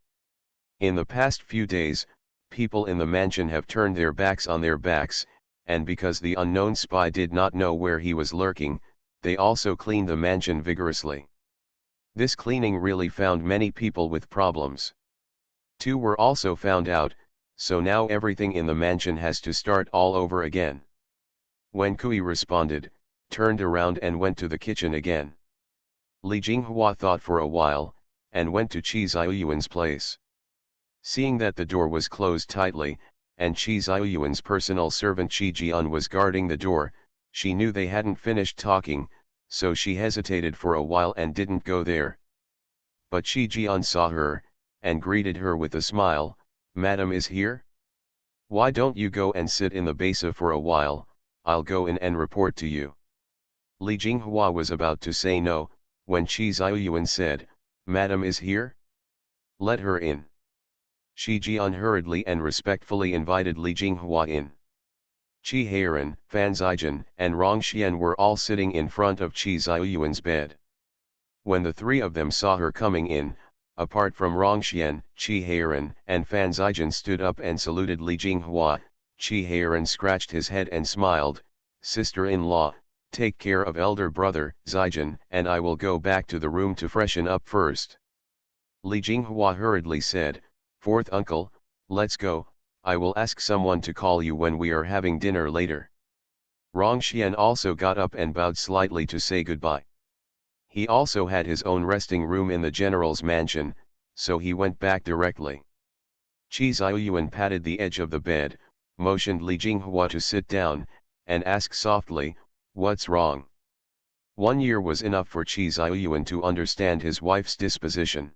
In the past few days, people in the mansion have turned their backs on their backs, and because the unknown spy did not know where he was lurking, they also cleaned the mansion vigorously. This cleaning really found many people with problems. 2 were also found out, so now everything in the mansion has to start all over again." Wen Kui responded, turned around and went to the kitchen again. Li Jinghua thought for a while, and went to Qi Ziyuan's place. Seeing that the door was closed tightly, and Qi Ziyuan's personal servant Qi Jian was guarding the door, she knew they hadn't finished talking, so she hesitated for a while and didn't go there. But Qi Jian saw her, and greeted her with a smile. "Madam is here? Why don't you go and sit in the basa for a while, I'll go in and report to you." Li Jinghua was about to say no, when Qi Ziyuan said, "Madam is here? Let her in." Qi Jian hurriedly and respectfully invited Li Jinghua in. Qi Heiran, Fan Zijian, and Rong Xian were all sitting in front of Qi Ziyuan's bed. When the three of them saw her coming in, apart from Rongxian, Qi Heiran and Fan Zijin stood up and saluted Li Jinghua. Qi Heiran scratched his head and smiled, "Sister-in-law, take care of elder brother, Zijin, and I will go back to the room to freshen up first." Li Jinghua hurriedly said, "Fourth uncle, let's go, I will ask someone to call you when we are having dinner later." Rongxian also got up and bowed slightly to say goodbye. He also had his own resting room in the general's mansion, so he went back directly. Qi Xiaoyuan patted the edge of the bed, motioned Li Jinghua to sit down, and asked softly, "What's wrong?" 1 year was enough for Qi Xiaoyuan to understand his wife's disposition.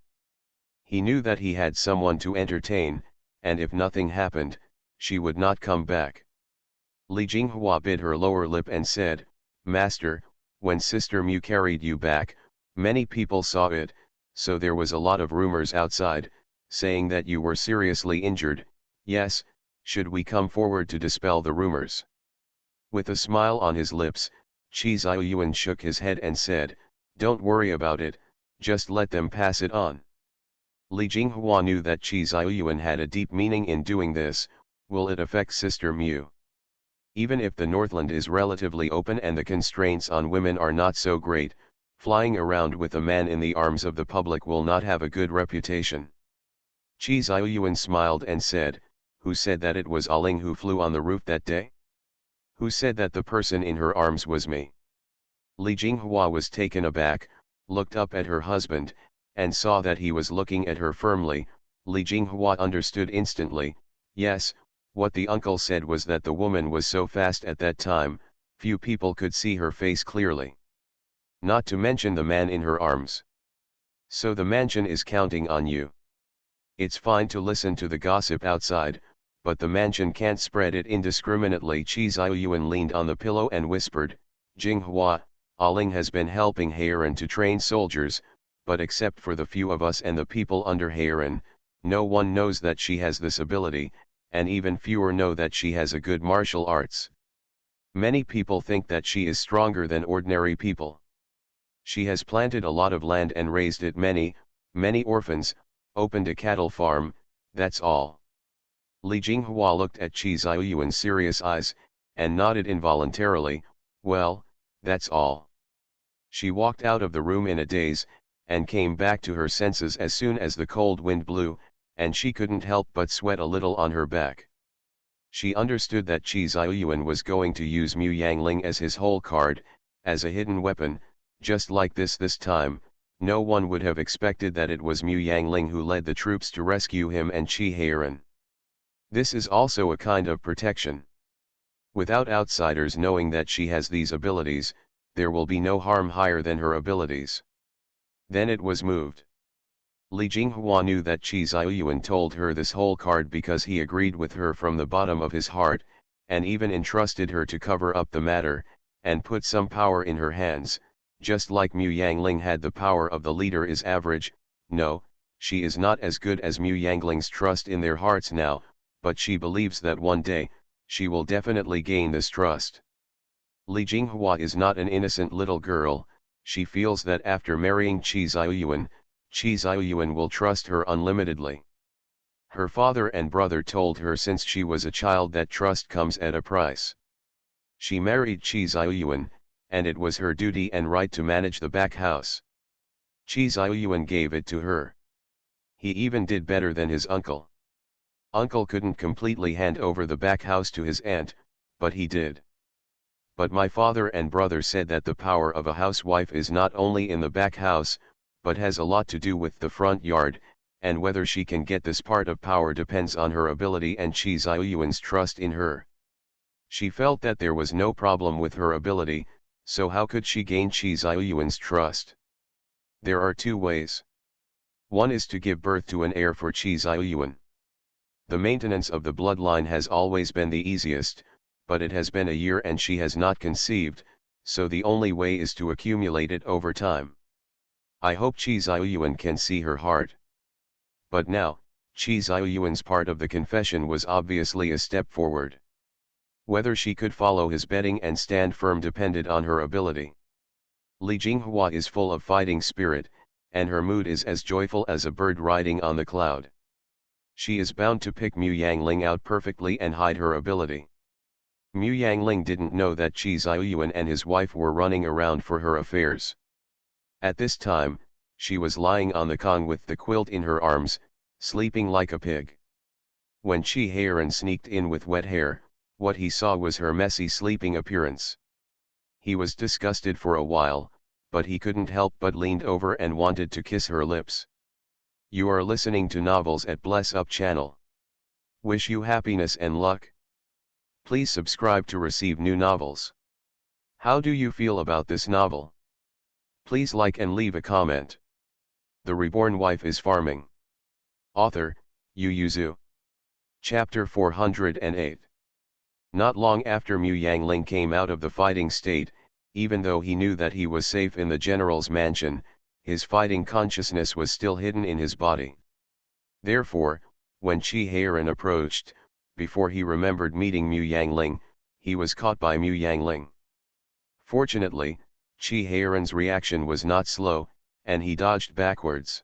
He knew that he had someone to entertain, and if nothing happened, she would not come back. Li Jinghua bit her lower lip and said, "Master, when Sister Mu carried you back, many people saw it, so there was a lot of rumors outside, saying that you were seriously injured. Yes, should we come forward to dispel the rumors?" With a smile on his lips, Qi Xiaoyuan shook his head and said, "Don't worry about it, just let them pass it on." Li Jinghua knew that Qi Xiaoyuan had a deep meaning in doing this. Will it affect Sister Mu? Even if the Northland is relatively open and the constraints on women are not so great, flying around with a man in the arms of the public will not have a good reputation. Qi Xiaoyuan smiled and said, "Who said that it was Aling who flew on the roof that day? Who said that the person in her arms was me?" Li Jinghua was taken aback, looked up at her husband, and saw that he was looking at her firmly. Li Jinghua understood instantly. Yes, what the uncle said was that the woman was so fast at that time, few people could see her face clearly. Not to mention the man in her arms. So the mansion is counting on you. It's fine to listen to the gossip outside, but the mansion can't spread it indiscriminately. Qi Xiaoyuan leaned on the pillow and whispered, "Jinghua, Aling has been helping Heiran to train soldiers, but except for the few of us and the people under Heiran, no one knows that she has this ability, and even fewer know that she has a good martial arts. Many people think that she is stronger than ordinary people. She has planted a lot of land and raised it many orphans, opened a cattle farm, that's all." Li Jinghua looked at Qi Xiaoyuan's serious eyes, and nodded involuntarily, "Well, that's all." She walked out of the room in a daze, and came back to her senses as soon as the cold wind blew, and she couldn't help but sweat a little on her back. She understood that Qi Xiaoyuan was going to use Mu Yangling as his whole card, as a hidden weapon, just like this time. No one would have expected that it was Mu Yangling who led the troops to rescue him and Qi Heiran. This is also a kind of protection. Without outsiders knowing that she has these abilities, there will be no harm higher than her abilities. Then it was moved. Li Jinghua knew that Qi Xiaoyuan told her this whole card because he agreed with her from the bottom of his heart, and even entrusted her to cover up the matter, and put some power in her hands, just like Mu Yangling had the power of the leader is average. No, she is not as good as Mu Yangling's trust in their hearts now, but she believes that one day, she will definitely gain this trust. Li Jinghua is not an innocent little girl. She feels that after marrying Qi Xiaoyuan will trust her unlimitedly. Her father and brother told her since she was a child that trust comes at a price. She married Qi Xiaoyuan, and it was her duty and right to manage the back house. Qi Xiaoyuan gave it to her. He even did better than his uncle. Uncle couldn't completely hand over the back house to his aunt, but he did. But my father and brother said that the power of a housewife is not only in the back house, but has a lot to do with the front yard, and whether she can get this part of power depends on her ability and Qi Xiaoyuan's trust in her. She felt that there was no problem with her ability, so how could she gain Qi Xiaoyuan's trust? There are two ways. One is to give birth to an heir for Qi Xiaoyuan. The maintenance of the bloodline has always been the easiest, but it has been a year and she has not conceived, so the only way is to accumulate it over time. I hope Qi Xiaoyuan can see her heart. But now, Qi Xiaoyuan's part of the confession was obviously a step forward. Whether she could follow his betting and stand firm depended on her ability. Li Jinghua is full of fighting spirit, and her mood is as joyful as a bird riding on the cloud. She is bound to pick Mu Yangling out perfectly and hide her ability. Mu Yangling didn't know that Qi Ziyuan and his wife were running around for her affairs. At this time, she was lying on the Kong with the quilt in her arms, sleeping like a pig. When Qi Heiran sneaked in with wet hair, what he saw was her messy sleeping appearance. He was disgusted for a while, but he couldn't help but leaned over and wanted to kiss her lips. You are listening to Novels at Bless Up channel. Wish you happiness and luck. Please subscribe to receive new novels. How do you feel about this novel? Please like and leave a comment. The Reborn Wife is Farming. Author, Yu Yuzu. Chapter 408. Not long after Mu Yangling came out of the fighting state, even though he knew that he was safe in the general's mansion, his fighting consciousness was still hidden in his body. Therefore, when Qi Heiran approached, before he remembered meeting Mu Yangling, he was caught by Mu Yangling. Fortunately, Qi Heiran's reaction was not slow, and he dodged backwards.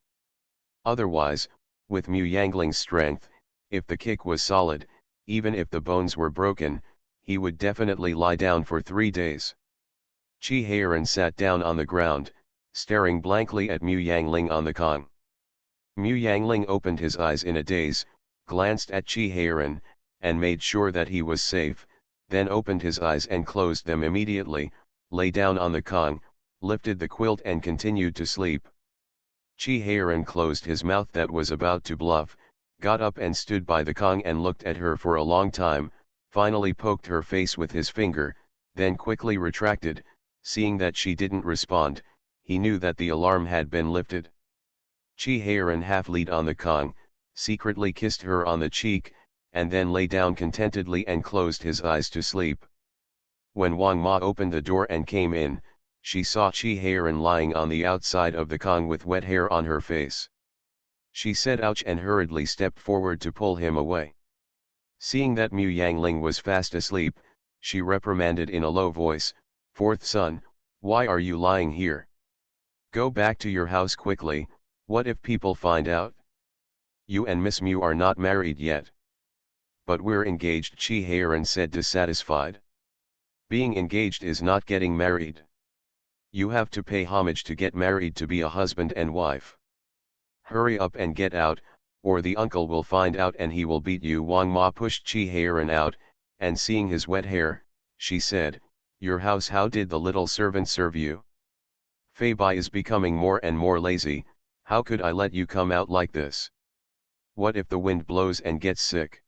Otherwise, with Mu Yangling's strength, if the kick was solid, even if the bones were broken, he would definitely lie down for 3 days. Qi Heiran sat down on the ground, staring blankly at Mu Yangling on the Kong. Mu Yangling opened his eyes in a daze, glanced at Qi Heiran, and made sure that he was safe, then opened his eyes and closed them immediately, lay down on the Kong, lifted the quilt and continued to sleep. Qi Heiran closed his mouth that was about to bluff, got up and stood by the Kong and looked at her for a long time, finally poked her face with his finger, then quickly retracted. Seeing that she didn't respond, he knew that the alarm had been lifted. Qi Heiran half leaned on the Kong, secretly kissed her on the cheek, and then lay down contentedly and closed his eyes to sleep. When Wang Ma opened the door and came in, she saw Qi Heiran lying on the outside of the Kong with wet hair on her face. She said ouch and hurriedly stepped forward to pull him away. Seeing that Mu Yangling was fast asleep, she reprimanded in a low voice, "Fourth son, why are you lying here? Go back to your house quickly, what if people find out? You and Miss Mu are not married yet." "But we're engaged," Qi Heiran said dissatisfied. "Being engaged is not getting married. You have to pay homage to get married to be a husband and wife. Hurry up and get out, or the uncle will find out and he will beat you." Wang Ma pushed Qi Heiran out, and seeing his wet hair, she said, "Your house, how did the little servant serve you? Fei Bai is becoming more and more lazy, how could I let you come out like this? What if the wind blows and gets sick?"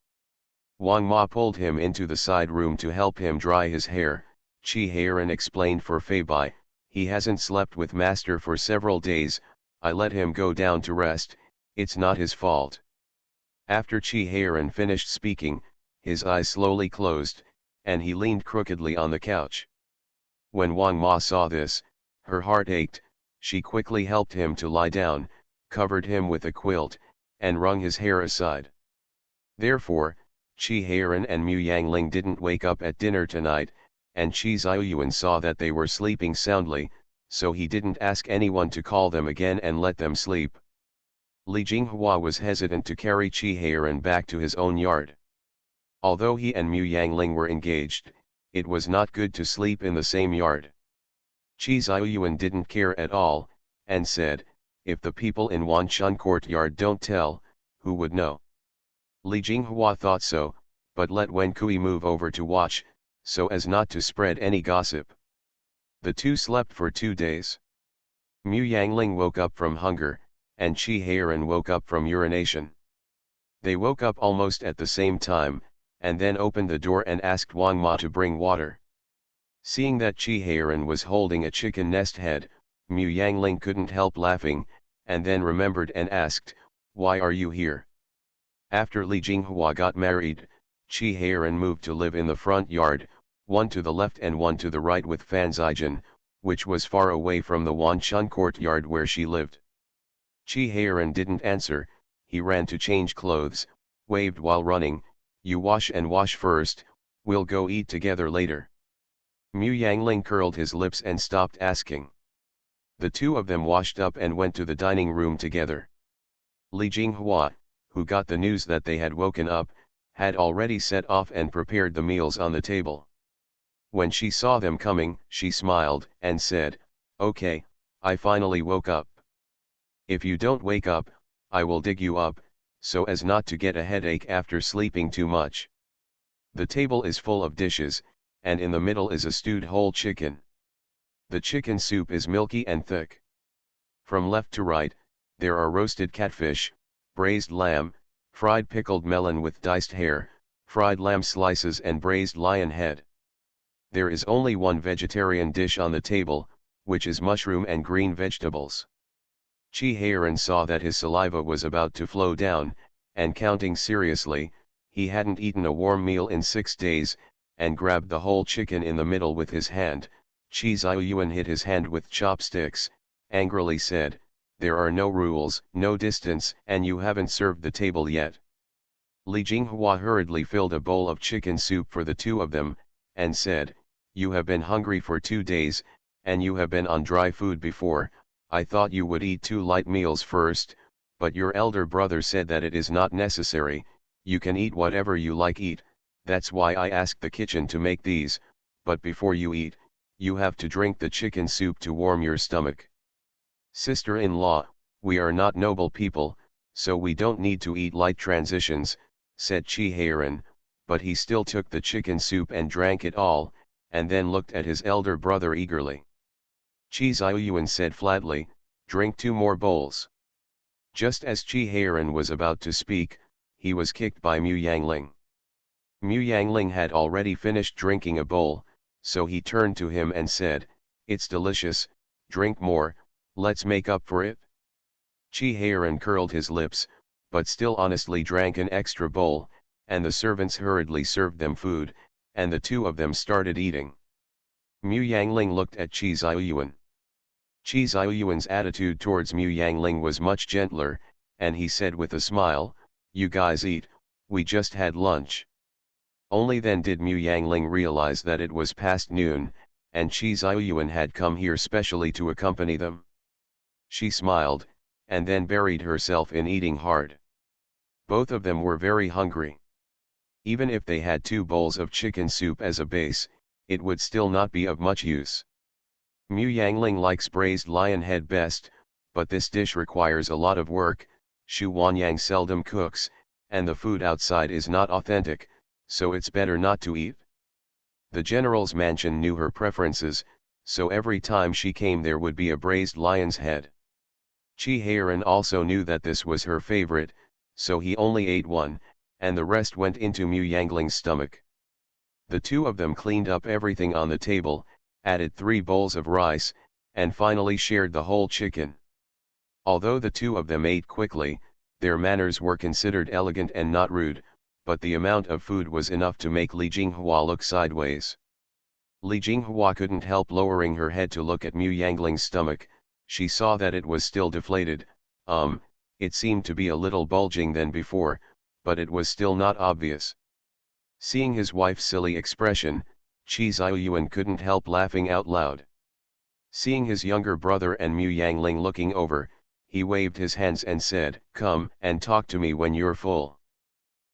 Wang Ma pulled him into the side room to help him dry his hair. Qi Heiran explained for Fei Bai, "He hasn't slept with master for several days, I let him go down to rest, it's not his fault." After Qi Heiran finished speaking, his eyes slowly closed, and he leaned crookedly on the couch. When Wang Ma saw this, her heart ached. She quickly helped him to lie down, covered him with a quilt, and wrung his hair aside. Therefore, Qi Heiran and Mu Yangling didn't wake up at dinner tonight, and Qi Ziyuan saw that they were sleeping soundly, so he didn't ask anyone to call them again and let them sleep. Li Jinghua was hesitant to carry Qi Heiran back to his own yard. Although he and Mu Yangling were engaged, it was not good to sleep in the same yard. Qi Ziyuan didn't care at all, and said, "If the people in Wanchun courtyard don't tell, who would know?" Li Jinghua thought so, but let Wen Kui move over to watch, so as not to spread any gossip. The two slept for 2 days. Mu Yangling woke up from hunger, and Qi Heiran woke up from urination. They woke up almost at the same time, and then opened the door and asked Wang Ma to bring water. Seeing that Qi Heiran was holding a chicken nest head, Mu Yangling couldn't help laughing, and then remembered and asked, "Why are you here?" After Li Jinghua got married, Qi Heiran moved to live in the front yard, one to the left and one to the right with Fan Zijian, which was far away from the Wanchun courtyard where she lived. Qi Heiran didn't answer, he ran to change clothes, waved while running, "You wash and wash first, we'll go eat together later." Mu Yangling curled his lips and stopped asking. The two of them washed up and went to the dining room together. Li Jinghua, who got the news that they had woken up, had already set off and prepared the meals on the table. When she saw them coming, she smiled and said, "Okay, I finally woke up. If you don't wake up, I will dig you up, so as not to get a headache after sleeping too much." The table is full of dishes, and in the middle is a stewed whole chicken. The chicken soup is milky and thick. From left to right, there are roasted catfish, braised lamb, fried pickled melon with diced hair, fried lamb slices and braised lion head. There is only one vegetarian dish on the table, which is mushroom and green vegetables. Chi Heiran saw that his saliva was about to flow down, and counting seriously, he hadn't eaten a warm meal in 6 days, and grabbed the whole chicken in the middle with his hand. Chi Ziyuan hit his hand with chopsticks, angrily said, "There are no rules, no distance, and you haven't served the table yet." Li Jinghua hurriedly filled a bowl of chicken soup for the two of them, and said, "You have been hungry for 2 days, and you have been on dry food before. I thought you would eat 2 light meals first, but your elder brother said that it is not necessary, you can eat whatever you like eat, that's why I asked the kitchen to make these, but before you eat, you have to drink the chicken soup to warm your stomach. Sister-in-law, we are not noble people, so we don't need to eat light transitions," said Chi Heiran, but he still took the chicken soup and drank it all, and then looked at his elder brother eagerly. Chi Ziyuan said flatly, "Drink 2 more bowls." Just as Chi Heiran was about to speak, he was kicked by Mu Yangling. Mu Yangling had already finished drinking a bowl, so he turned to him and said, "It's delicious, drink more, let's make up for it." Chi Heiran curled his lips, but still honestly drank an extra bowl, and the servants hurriedly served them food, and the two of them started eating. Mu Yangling looked at Chi Ziyuan. Chi Ziyuan's attitude towards Mu Yangling was much gentler, and he said with a smile, "You guys eat, we just had lunch." Only then did Mu Yangling realize that it was past noon, and Chi Ziyuan had come here specially to accompany them. She smiled, and then buried herself in eating hard. Both of them were very hungry. Even if they had 2 bowls of chicken soup as a base, it would still not be of much use. Mu Yangling likes braised lion head best, but this dish requires a lot of work. Shu Wanyang seldom cooks, and the food outside is not authentic, so it's better not to eat. The general's mansion knew her preferences, so every time she came there would be a braised lion's head. Chi Heiran also knew that this was her favorite, so he only ate 1, and the rest went into Mu Yangling's stomach. The two of them cleaned up everything on the table, added 3 bowls of rice, and finally shared the whole chicken. Although the two of them ate quickly, their manners were considered elegant and not rude, but the amount of food was enough to make Li Jinghua look sideways. Li Jinghua couldn't help lowering her head to look at Mu Yangling's stomach. She saw that it was still deflated. It seemed to be a little bulging than before, but it was still not obvious. Seeing his wife's silly expression, Chi Ziyuan couldn't help laughing out loud. Seeing his younger brother and Mu Yangling looking over, he waved his hands and said, "Come and talk to me when you're full."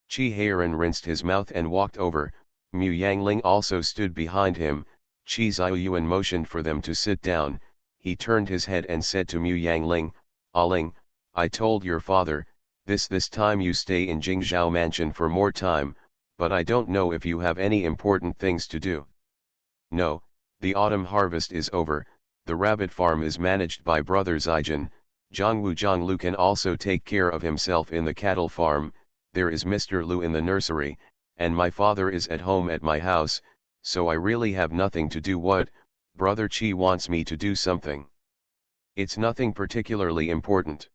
Chi Heiran rinsed his mouth and walked over. Mu Yangling also stood behind him. Chi Ziyuan motioned for them to sit down. He turned his head and said to Mu Yangling, "Aling, I told your father, this time you stay in Jingzhou mansion for more time, but I don't know if you have any important things to do." "No, the autumn harvest is over, the rabbit farm is managed by brother Zijin, Zhonglu can also take care of himself in the cattle farm, there is Mr. Lu in the nursery, and my father is at home at my house, so I really have nothing to do. What, brother Chi wants me to do something. It's nothing particularly important.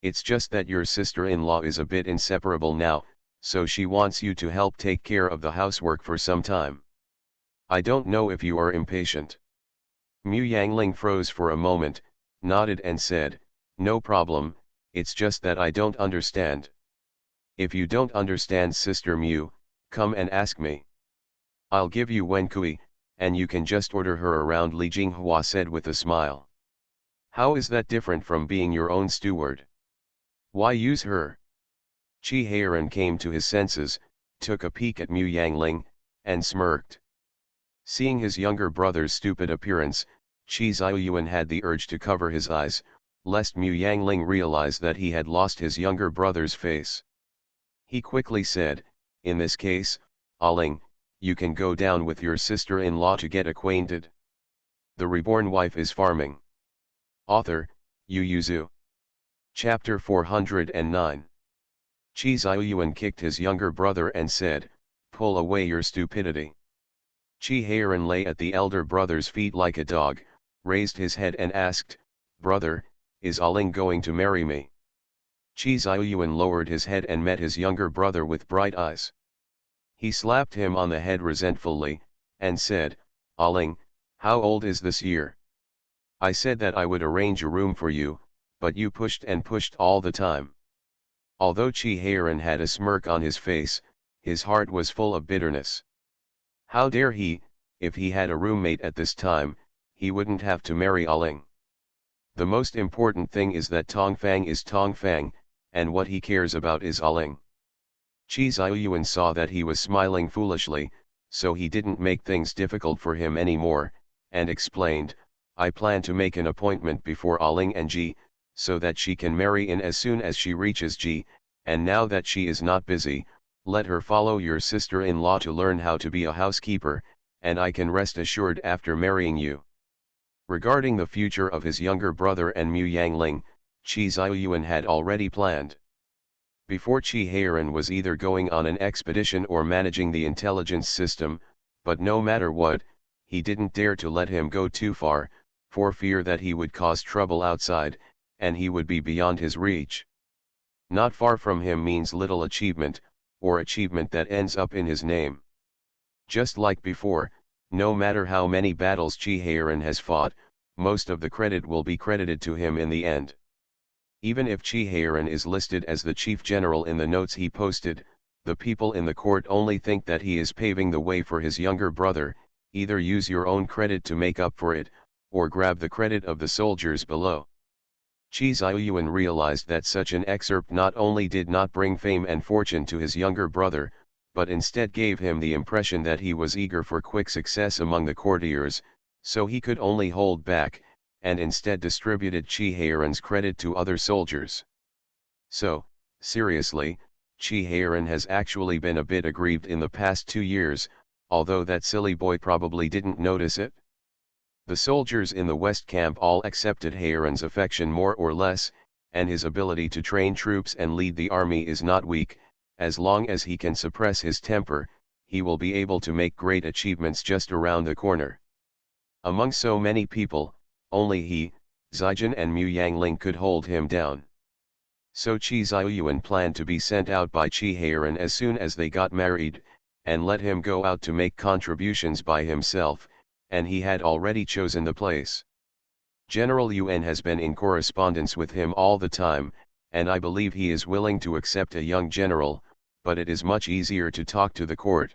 It's just that your sister-in-law is a bit inseparable now, so she wants you to help take care of the housework for some time. I don't know if you are impatient." Mu Yangling froze for a moment, nodded and said, "No problem, it's just that I don't understand." "If you don't understand, Sister Mu, come and ask me. I'll give you Wen Kui, and you can just order her around," Li Jinghua said with a smile. How is that different from being your own steward? Why use her? Chi Heiran came to his senses, took a peek at Mu Yangling, and smirked. Seeing his younger brother's stupid appearance, Chi Ziyuan had the urge to cover his eyes, lest Mu Yangling realize that he had lost his younger brother's face. He quickly said, "In this case, Aling, you can go down with your sister-in-law to get acquainted. The Reborn Wife is farming." Author, Yu Yuzu. Chapter 409. Chi Ziyuan kicked his younger brother and said, "Pull away your stupidity." Chi Heiran lay at the elder brother's feet like a dog, raised his head and asked, "Brother, is Aling going to marry me?" Chi Ziyuan lowered his head and met his younger brother with bright eyes. He slapped him on the head resentfully, and said, "Aling, how old is this year? I said that I would arrange a room for you, but you pushed and pushed all the time." Although Chi Heiran had a smirk on his face, his heart was full of bitterness. How dare he? If he had a roommate at this time, he wouldn't have to marry Aling. The most important thing is that Tongfang is Tongfang, and what he cares about is Aling. Chi Ziyuan saw that he was smiling foolishly, so he didn't make things difficult for him anymore, and explained, "I plan to make an appointment before Aling and Ji, so that she can marry in as soon as she reaches Ji, and now that she is not busy, let her follow your sister-in-law to learn how to be a housekeeper, and I can rest assured after marrying you." Regarding the future of his younger brother and Mu Yangling, Chi Ziyuan had already planned. Before Chi Heiran was either going on an expedition or managing the intelligence system, but no matter what, he didn't dare to let him go too far, for fear that he would cause trouble outside, and he would be beyond his reach. Not far from him means little achievement, or achievement that ends up in his name. Just like before, no matter how many battles Chi Heiran has fought, most of the credit will be credited to him in the end. Even if Chi Heiran is listed as the chief general in the notes he posted, the people in the court only think that he is paving the way for his younger brother. Either use your own credit to make up for it, or grab the credit of the soldiers below. Chi Ziyuan realized that such an excerpt not only did not bring fame and fortune to his younger brother, but instead gave him the impression that he was eager for quick success among the courtiers, so he could only hold back, and instead distributed Chi Heiran's credit to other soldiers. So, seriously, Chi Heiran has actually been a bit aggrieved in the past 2 years, although that silly boy probably didn't notice it. The soldiers in the West Camp all accepted Heiran's affection more or less, and his ability to train troops and lead the army is not weak. As long as he can suppress his temper, he will be able to make great achievements just around the corner. Among so many people, only he, Zijin and Mu Yangling could hold him down. So Chi Ziyuan planned to be sent out by Chi Heiran as soon as they got married, and let him go out to make contributions by himself, and he had already chosen the place. General Yuan has been in correspondence with him all the time, and I believe he is willing to accept a young general, but it is much easier to talk to the court.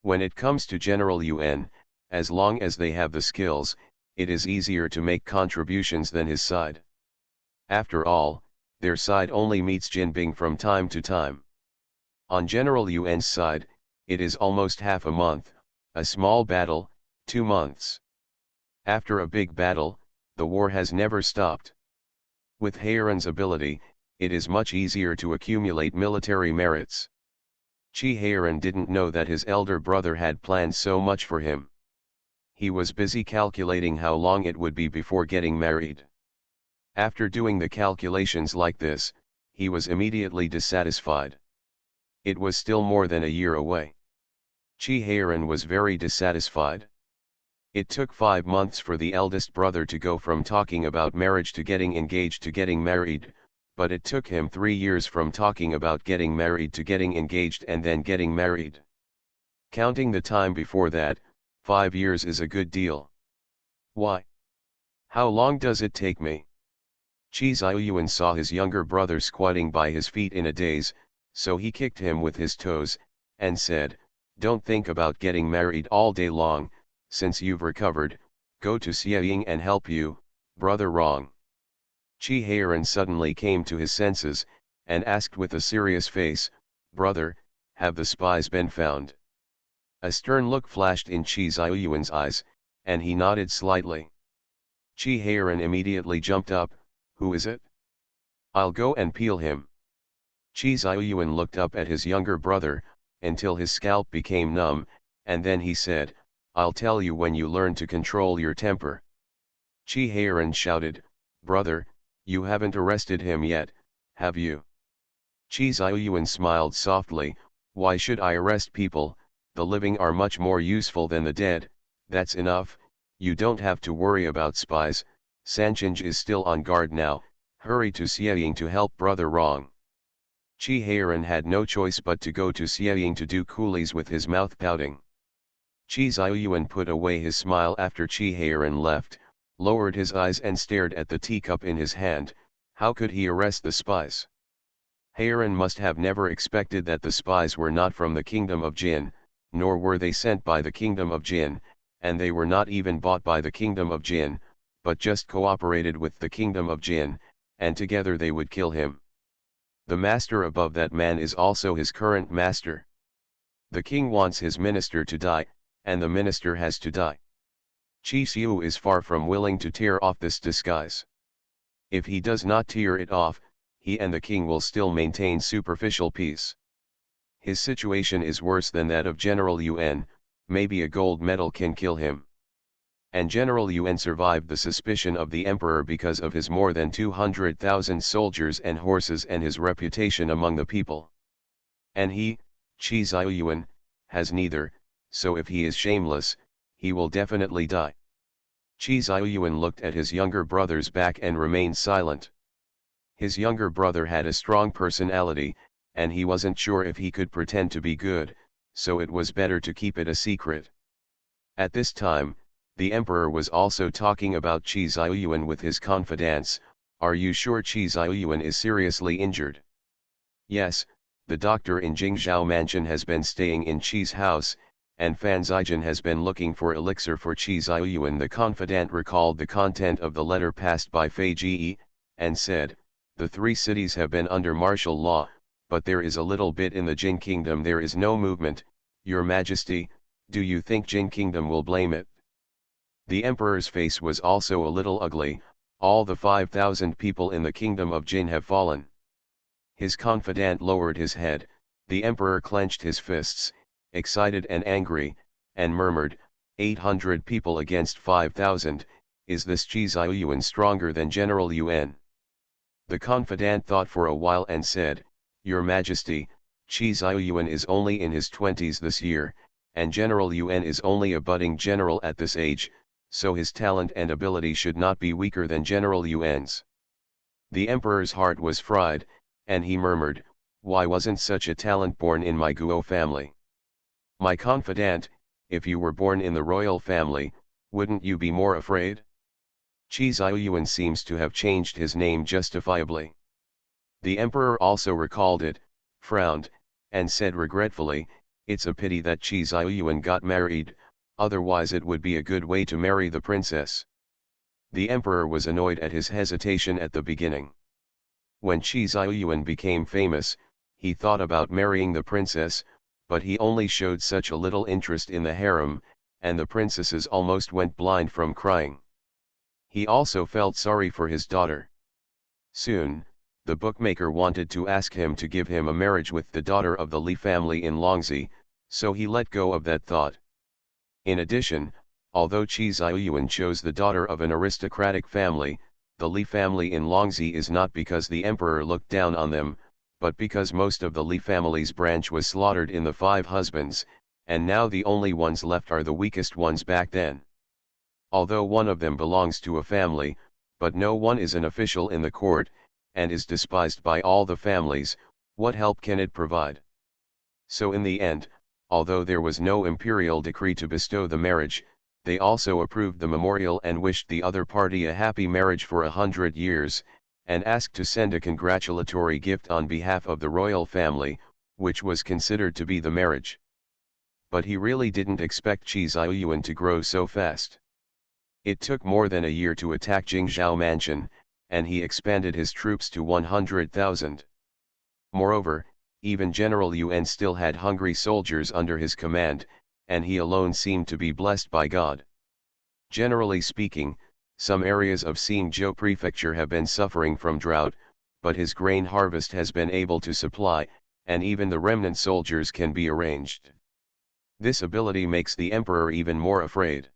When it comes to General Yuan, as long as they have the skills, it is easier to make contributions than his side. After all, their side only meets Jinbing from time to time. On General Yuan's side, it is almost half a month, a small battle, 2 months. After a big battle, the war has never stopped. With Heiran's ability, it is much easier to accumulate military merits. Chi Heiran didn't know that his elder brother had planned so much for him. He was busy calculating how long it would be before getting married. After doing the calculations like this, he was immediately dissatisfied. It was still more than a year away. Chi Heiran was very dissatisfied. It took 5 months for the eldest brother to go from talking about marriage to getting engaged to getting married, but it took him 3 years from talking about getting married to getting engaged and then getting married. Counting the time before that, 5 years is a good deal. Why? How long does it take me? Chi Ziyuan saw his younger brother squatting by his feet in a daze, so he kicked him with his toes, and said, "Don't think about getting married all day long. Since you've recovered, go to Xieying and help you, Brother wrong. Chi Heiran suddenly came to his senses, and asked with a serious face, Brother, have the spies been found? A stern look flashed in Chi Xiuyuan's eyes, and he nodded slightly. Chi Heiran immediately jumped up, who is it? I'll go and peel him. Chi Xiuyuan looked up at his younger brother, until his scalp became numb, and then he said, I'll tell you when you learn to control your temper. Chi Heiran shouted, Brother, you haven't arrested him yet, have you? Chi Xiuyuan smiled softly, why should I arrest people? The living are much more useful than the dead. That's enough, you don't have to worry about spies. Sanchinj is still on guard now, hurry to Xieying to help brother Rong. Chi Heiran had no choice but to go to Xieying to do coolies with his mouth pouting. Chi Xiuyuan put away his smile after Chi Heiran left, lowered his eyes and stared at the teacup in his hand. How could he arrest the spies? Heiran must have never expected that the spies were not from the kingdom of Jin, nor were they sent by the kingdom of Jin, and they were not even bought by the kingdom of Jin, but just cooperated with the kingdom of Jin, and together they would kill him. The master above that man is also his current master. The king wants his minister to die, and the minister has to die. Chi Xiu is far from willing to tear off this disguise. If he does not tear it off, he and the king will still maintain superficial peace. His situation is worse than that of General Yuan, maybe a gold medal can kill him. And General Yuan survived the suspicion of the emperor because of his more than 200,000 soldiers and horses and his reputation among the people. And he, Chi Xiuyuan, has neither, so if he is shameless, he will definitely die. Chi Xiuyuan looked at his younger brother's back and remained silent. His younger brother had a strong personality, and he wasn't sure if he could pretend to be good, so it was better to keep it a secret. At this time, the emperor was also talking about Chi Xiuyuan with his confidants. Are you sure Chi Xiuyuan is seriously injured? Yes, the doctor in Jingzhou mansion has been staying in Chi's house, and Fan Zijin has been looking for elixir for Chi Xiuyuan. The confidant recalled the content of the letter passed by Fei Ji, and said, the three cities have been under martial law, but there is a little bit in the Jin kingdom there is no movement. Your Majesty, do you think Jin kingdom will blame it? The emperor's face was also a little ugly. All the 5,000 people in the kingdom of Jin have fallen. His confidant lowered his head. The emperor clenched his fists, excited and angry, and murmured, 800 people against 5,000, is this Chi Xiuyuan stronger than General Yuan? The confidant thought for a while and said, Your Majesty, Chi Xiuyuan is only in his 20s this year, and General Yuan is only a budding general at this age, so his talent and ability should not be weaker than General Yuan's. The emperor's heart was fried, and he murmured, why wasn't such a talent born in my Guo family? My confidant, if you were born in the royal family, wouldn't you be more afraid? Chi Xiuyuan seems to have changed his name justifiably. The emperor also recalled it, frowned, and said regretfully, it's a pity that Chi Xiuyuan got married, otherwise it would be a good way to marry the princess. The emperor was annoyed at his hesitation at the beginning. When Chi Xiuyuan became famous, he thought about marrying the princess, but he only showed such a little interest in the harem, and the princesses almost went blind from crying. He also felt sorry for his daughter. Soon, the bookmaker wanted to ask him to give him a marriage with the daughter of the Li family in Longzi, so he let go of that thought. In addition, although Chi Xiuyuan chose the daughter of an aristocratic family, the Li family in Longzi is not because the emperor looked down on them, but because most of the Li family's branch was slaughtered in the 5 husbands, and now the only ones left are the weakest ones back then. Although one of them belongs to a family, but no one is an official in the court, and is despised by all the families, what help can it provide? So in the end, although there was no imperial decree to bestow the marriage, they also approved the memorial and wished the other party a happy marriage for 100 years, and asked to send a congratulatory gift on behalf of the royal family, which was considered to be the marriage. But he really didn't expect Chi Xiuyuan to grow so fast. It took more than a year to attack Jingzhou Mansion, and he expanded his troops to 100,000. Moreover, even General Yuan still had hungry soldiers under his command, and he alone seemed to be blessed by God. Generally speaking, some areas of Xinjiang Prefecture have been suffering from drought, but his grain harvest has been able to supply, and even the remnant soldiers can be arranged. This ability makes the emperor even more afraid.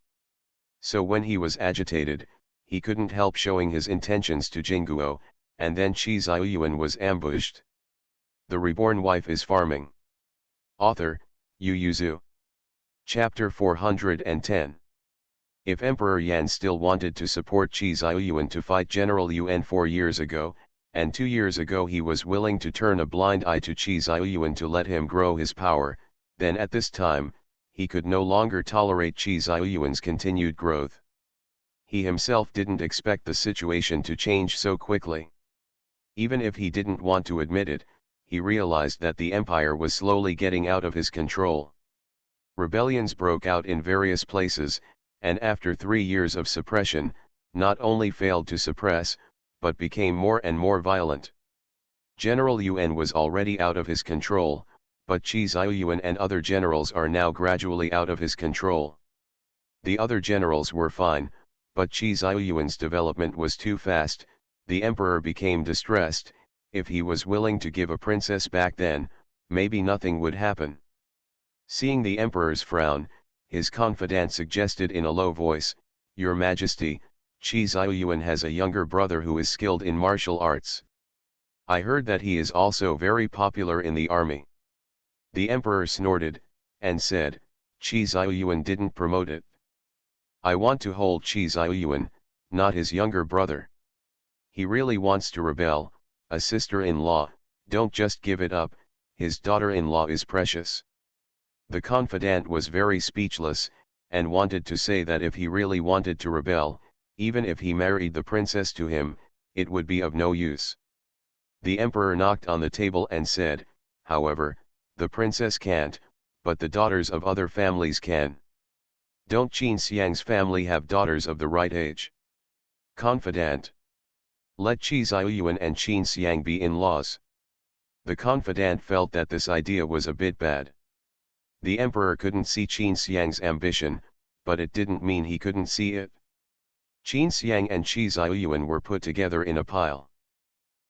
So when he was agitated, he couldn't help showing his intentions to Jingguo, and then Qi Ziyuan was ambushed. The Reborn Wife is Farming. Author, Yu Yuzu. Chapter 410. If Emperor Yan still wanted to support Qi Ziyuan to fight General Yuan 4 years ago, and 2 years ago he was willing to turn a blind eye to Qi Ziyuan to let him grow his power, then at this time, he could no longer tolerate Qi Ziyuan's continued growth. He himself didn't expect the situation to change so quickly. Even if he didn't want to admit it, he realized that the empire was slowly getting out of his control. Rebellions broke out in various places, and after 3 years of suppression, not only failed to suppress, but became more and more violent. General Yuan was already out of his control, but Qi Ziyuan and other generals are now gradually out of his control. The other generals were fine, but Qi Ziyuan's development was too fast. The emperor became distressed. If he was willing to give a princess back then, maybe nothing would happen. Seeing the emperor's frown, his confidant suggested in a low voice, "Your Majesty, Qi Ziyuan has a younger brother who is skilled in martial arts. I heard that he is also very popular in the army." The emperor snorted, and said, "Qi Ziyuan didn't promote it. I want to hold Qi Ziyuan, not his younger brother. He really wants to rebel, a sister-in-law, don't just give it up, his daughter-in-law is precious." The confidant was very speechless, and wanted to say that if he really wanted to rebel, even if he married the princess to him, it would be of no use. The emperor knocked on the table and said, "However, the princess can't, but the daughters of other families can. Don't Qin Xiang's family have daughters of the right age?" Confidant. Let Qi Ziyuan and Qin Xiang be in-laws. The confidant felt that this idea was a bit bad. The emperor couldn't see Qin Xiang's ambition, but it didn't mean he couldn't see it. Qin Xiang and Qi Ziyuan were put together in a pile.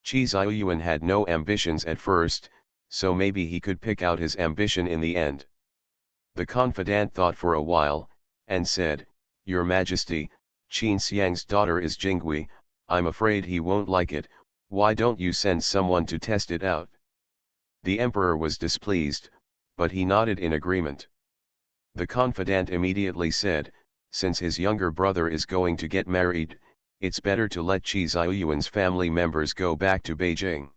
Qi Ziyuan had no ambitions at first, so maybe he could pick out his ambition in the end. The confidant thought for a while, and said, "Your Majesty, Qin Xiang's daughter is Jingui, I'm afraid he won't like it, why don't you send someone to test it out?" The emperor was displeased, but he nodded in agreement. The confidant immediately said, "Since his younger brother is going to get married, it's better to let Qi Ziyuan's family members go back to Beijing."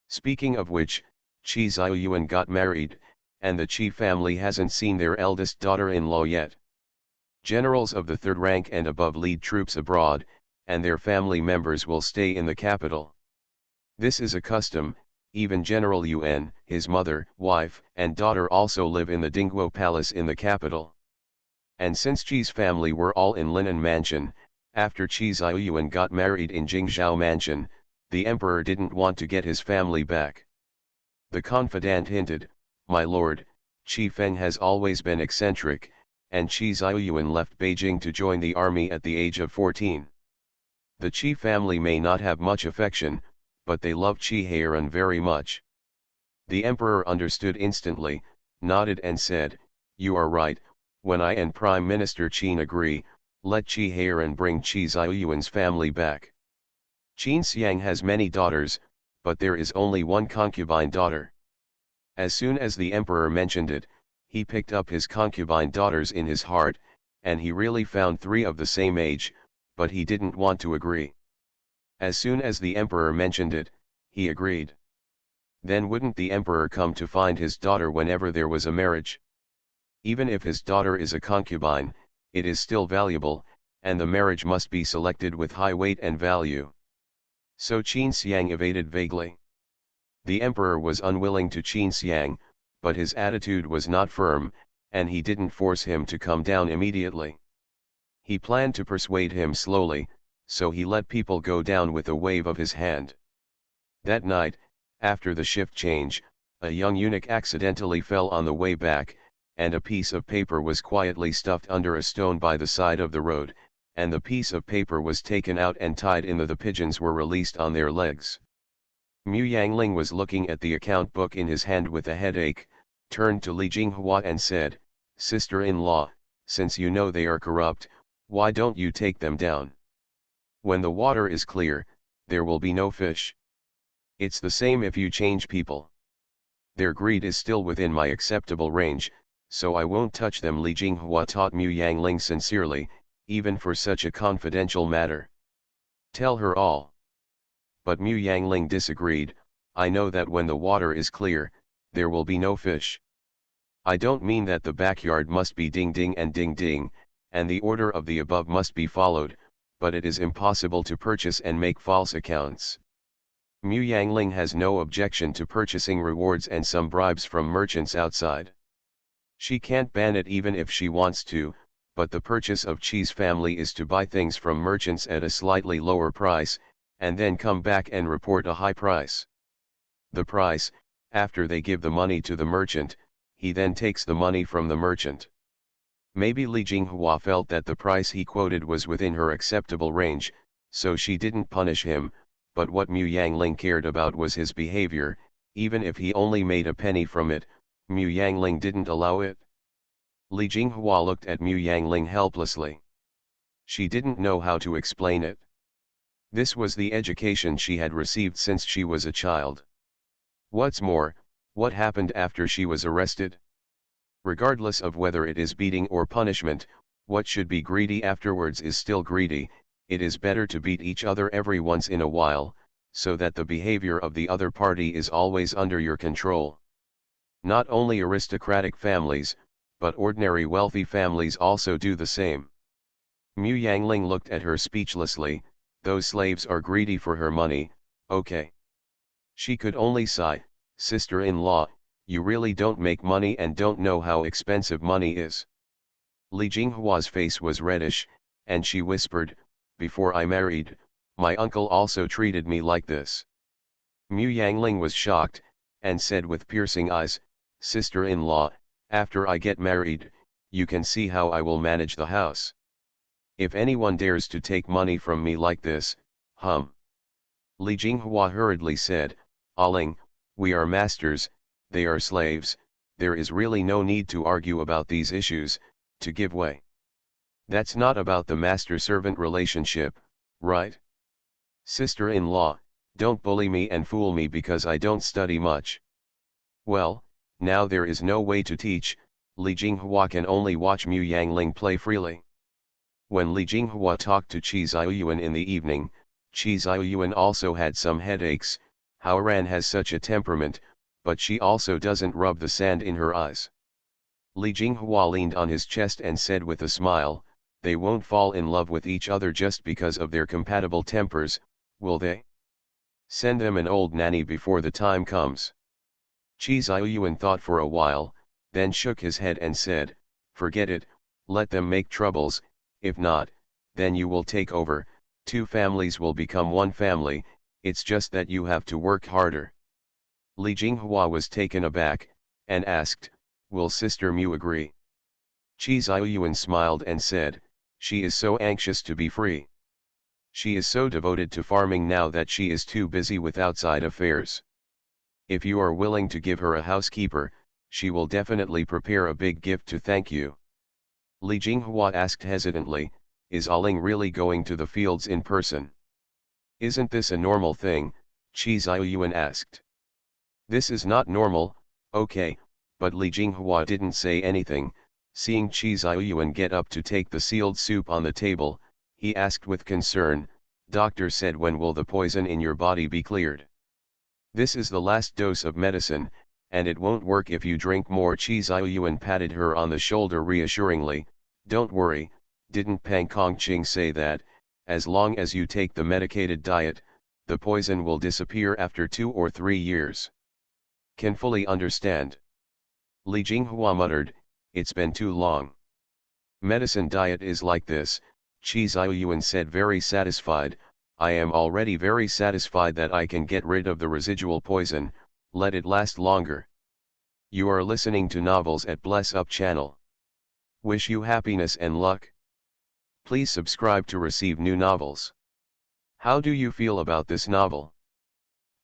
Speaking of which, Qi Ziyuan got married, and the Qi family hasn't seen their eldest daughter-in-law yet. Generals of the third rank and above lead troops abroad, and their family members will stay in the capital. This is a custom. Even General Yuan, his mother, wife, and daughter also live in the Dingguo Palace in the capital. And since Qi's family were all in Linen Mansion, after Qi Ziyuan got married in Jingzhou Mansion, the emperor didn't want to get his family back. The confidant hinted, "My lord, Qi Feng has always been eccentric, and Qi Ziyuan left Beijing to join the army at the age of 14. The Qi family may not have much affection, but they love Qi Heiran very much." The emperor understood instantly, nodded and said, "You are right, when I and Prime Minister Qin agree, let Qi Heiran bring Qi Ziyuan's family back. Qin Xiang has many daughters, but there is only one concubine daughter." As soon as the emperor mentioned it, he picked up his concubine daughters in his heart, and he really found 3 of the same age, but he didn't want to agree. As soon as the emperor mentioned it, he agreed. Then wouldn't the emperor come to find his daughter whenever there was a marriage? Even if his daughter is a concubine, it is still valuable, and the marriage must be selected with high weight and value. So Qin Xiang evaded vaguely. The emperor was unwilling to Qin Xiang, but his attitude was not firm, and he didn't force him to come down immediately. He planned to persuade him slowly, so he let people go down with a wave of his hand. That night, after the shift change, a young eunuch accidentally fell on the way back, and a piece of paper was quietly stuffed under a stone by the side of the road, and the piece of paper was taken out and tied in. The pigeons were released on their legs. Mu Yangling was looking at the account book in his hand with a headache, turned to Li Jinghua and said, "Sister-in-law, since you know they are corrupt, why don't you take them down? When the water is clear, there will be no fish. It's the same if you change people. Their greed is still within my acceptable range, so I won't touch them." Li Jinghua taught Mu Yangling sincerely, even for such a confidential matter. "Tell her all." But Mu Yangling disagreed. "I know that when the water is clear, there will be no fish. I don't mean that the backyard must be ding ding and ding ding, and the order of the above must be followed, but it is impossible to purchase and make false accounts. Mu Yangling has no objection to purchasing rewards and some bribes from merchants outside. She can't ban it even if she wants to, but the purchase of Chi's family is to buy things from merchants at a slightly lower price, and then come back and report a high price. The price, after they give the money to the merchant, he then takes the money from the merchant." Maybe Li Jinghua felt that the price he quoted was within her acceptable range, so she didn't punish him, but what Mu Yangling cared about was his behavior. Even if he only made a penny from it, Mu Yangling didn't allow it. Li Jinghua looked at Mu Yangling helplessly. She didn't know how to explain it. This was the education she had received since she was a child. What's more, what happened after she was arrested? Regardless of whether it is beating or punishment, what should be greedy afterwards is still greedy. It is better to beat each other every once in a while, so that the behavior of the other party is always under your control. Not only aristocratic families, but ordinary wealthy families also do the same. Mu Yangling looked at her speechlessly. Those slaves are greedy for her money, okay. She could only sigh. "Sister-in-law, you really don't make money and don't know how expensive money is." Li Jinghua's face was reddish, and she whispered, "Before I married, my uncle also treated me like this." Mu Yangling was shocked, and said with piercing eyes, "Sister-in-law, after I get married, you can see how I will manage the house. If anyone dares to take money from me like this, Li Jinghua hurriedly said, "Aling, we are masters, they are slaves, there is really no need to argue about these issues, to give way. That's not about the master-servant relationship, right? Sister-in-law, don't bully me and fool me because I don't study much." Well, now there is no way to teach. Li Jinghua can only watch Mu Yangling play freely. When Li Jinghua talked to Qi Ziyuan in the evening, Qi Ziyuan also had some headaches. Haoran has such a temperament, but she also doesn't rub the sand in her eyes. Li Jinghua leaned on his chest and said with a smile, "They won't fall in love with each other just because of their compatible tempers, will they? Send them an old nanny before the time comes." Qi Ziyuan thought for a while, then shook his head and said, "Forget it, let them make troubles, if not, then you will take over, 2 families will become 1 family, it's just that you have to work harder." Li Jinghua was taken aback, and asked, "Will Sister Mu agree?" Qi Ziyuan smiled and said, "She is so anxious to be free. She is so devoted to farming now that she is too busy with outside affairs. If you are willing to give her a housekeeper, she will definitely prepare a big gift to thank you." Li Jinghua asked hesitantly, "Is Aling really going to the fields in person?" "Isn't this a normal thing?" Qi Ziyuan asked. "This is not normal, okay," but Li Jinghua didn't say anything. Seeing Qi Ziyuan get up to take the sealed soup on the table, he asked with concern, "Doctor said when will the poison in your body be cleared?" "This is the last dose of medicine, and it won't work if you drink more." Qi Ziyuan patted her on the shoulder reassuringly, "Don't worry, didn't Pang Kongqing say that, as long as you take the medicated diet, the poison will disappear after 2 or 3 years. Can fully understand." Li Jinghua muttered, "It's been too long. Medicine diet is like this, Qi Ziyuan said, very satisfied. I am already very satisfied that I can get rid of the residual poison, let it last longer. You are listening to Novels at Bless Up channel. Wish you happiness and luck. Please subscribe to receive new novels. How do you feel about this novel?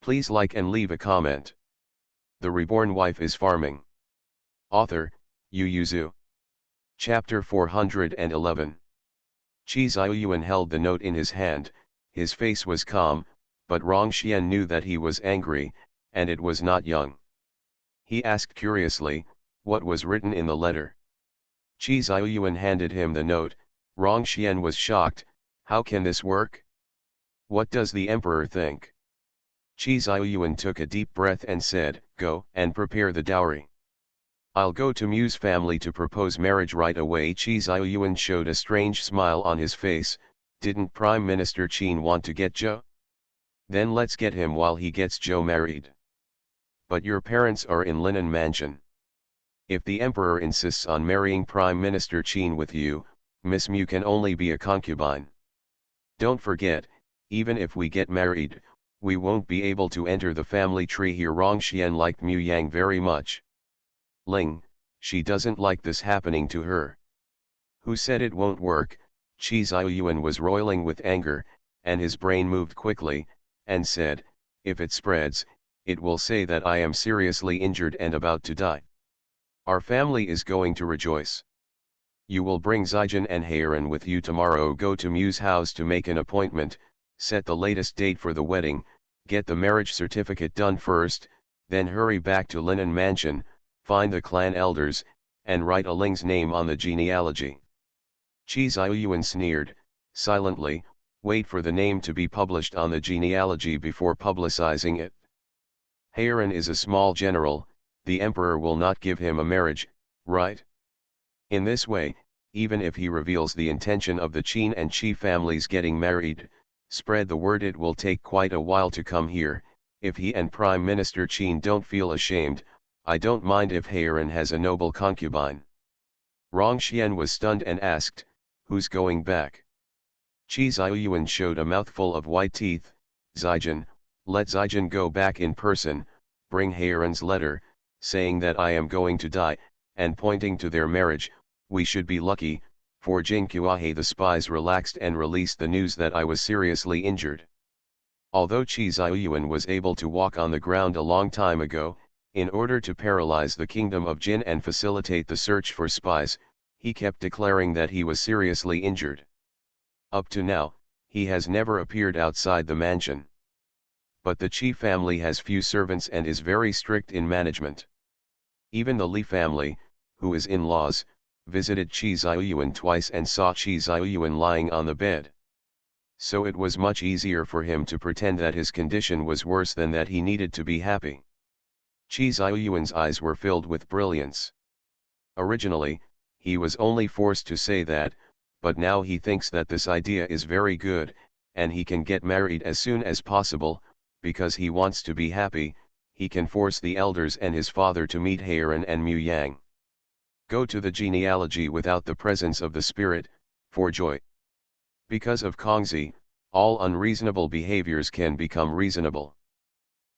Please like and leave a comment. The Reborn Wife is Farming. Author, Yu Yuzu. Chapter 411. Qi Ziyuan held the note in his hand, his face was calm, but Rongxian knew that he was angry, and it was not young. He asked curiously, what was written in the letter? Qi Ziyuan handed him the note. Rongxian was shocked. How can this work? What does the emperor think? Qi Ziyuan took a deep breath and said, go and prepare the dowry. I'll go to Mu's family to propose marriage right away. Qi Ziyuan showed a strange smile on his face. Didn't Prime Minister Qin want to get Zhou? Then let's get him while he gets Zhou married. But your parents are in Linen Mansion. If the emperor insists on marrying Prime Minister Qin with you, Miss Mu can only be a concubine. Don't forget, even if we get married, we won't be able to enter the family tree here. Rongxian liked Mu Yang very much. Ling, she doesn't like this happening to her. Who said it won't work? Qi Ziyuan was roiling with anger, and his brain moved quickly, and said, if it spreads, it will say that I am seriously injured and about to die. Our family is going to rejoice. You will bring Zijin and Heiran with you tomorrow. Go to Mu's house to make an appointment, set the latest date for the wedding, get the marriage certificate done first, then hurry back to Linen Mansion, find the clan elders, and write a Ling's name on the genealogy. Qi Ziyuan sneered, silently, wait for the name to be published on the genealogy before publicizing it. Heiran is a small general, the emperor will not give him a marriage, right? In this way, even if he reveals the intention of the Qin and Qi families getting married, spread the word, it will take quite a while to come here. If he and Prime Minister Qin don't feel ashamed, I don't mind if Heiran has a noble concubine. Rongxian was stunned and asked, who's going back? Qi Ziyuan showed a mouthful of white teeth. Zijin, let Zijin go back in person, bring Heiran's letter, saying that I am going to die, and pointing to their marriage. We should be lucky, for Jingqiahe. The spies relaxed and released the news that I was seriously injured. Although Qi Ziyuan was able to walk on the ground a long time ago, in order to paralyze the kingdom of Jin and facilitate the search for spies, he kept declaring that he was seriously injured. Up to now, he has never appeared outside the mansion. But the Qi family has few servants and is very strict in management. Even the Li family, who is in-laws, visited Qi Ziyuan twice and saw Qi Ziyuan lying on the bed. So it was much easier for him to pretend that his condition was worse than that he needed to be happy. Qi Ziyuan's eyes were filled with brilliance. Originally, he was only forced to say that, but now he thinks that this idea is very good, and he can get married as soon as possible, because he wants to be happy. He can force the elders and his father to meet Heiran and Mu Yang. Go to the genealogy without the presence of the spirit, for joy. Because of Kongzi, all unreasonable behaviors can become reasonable.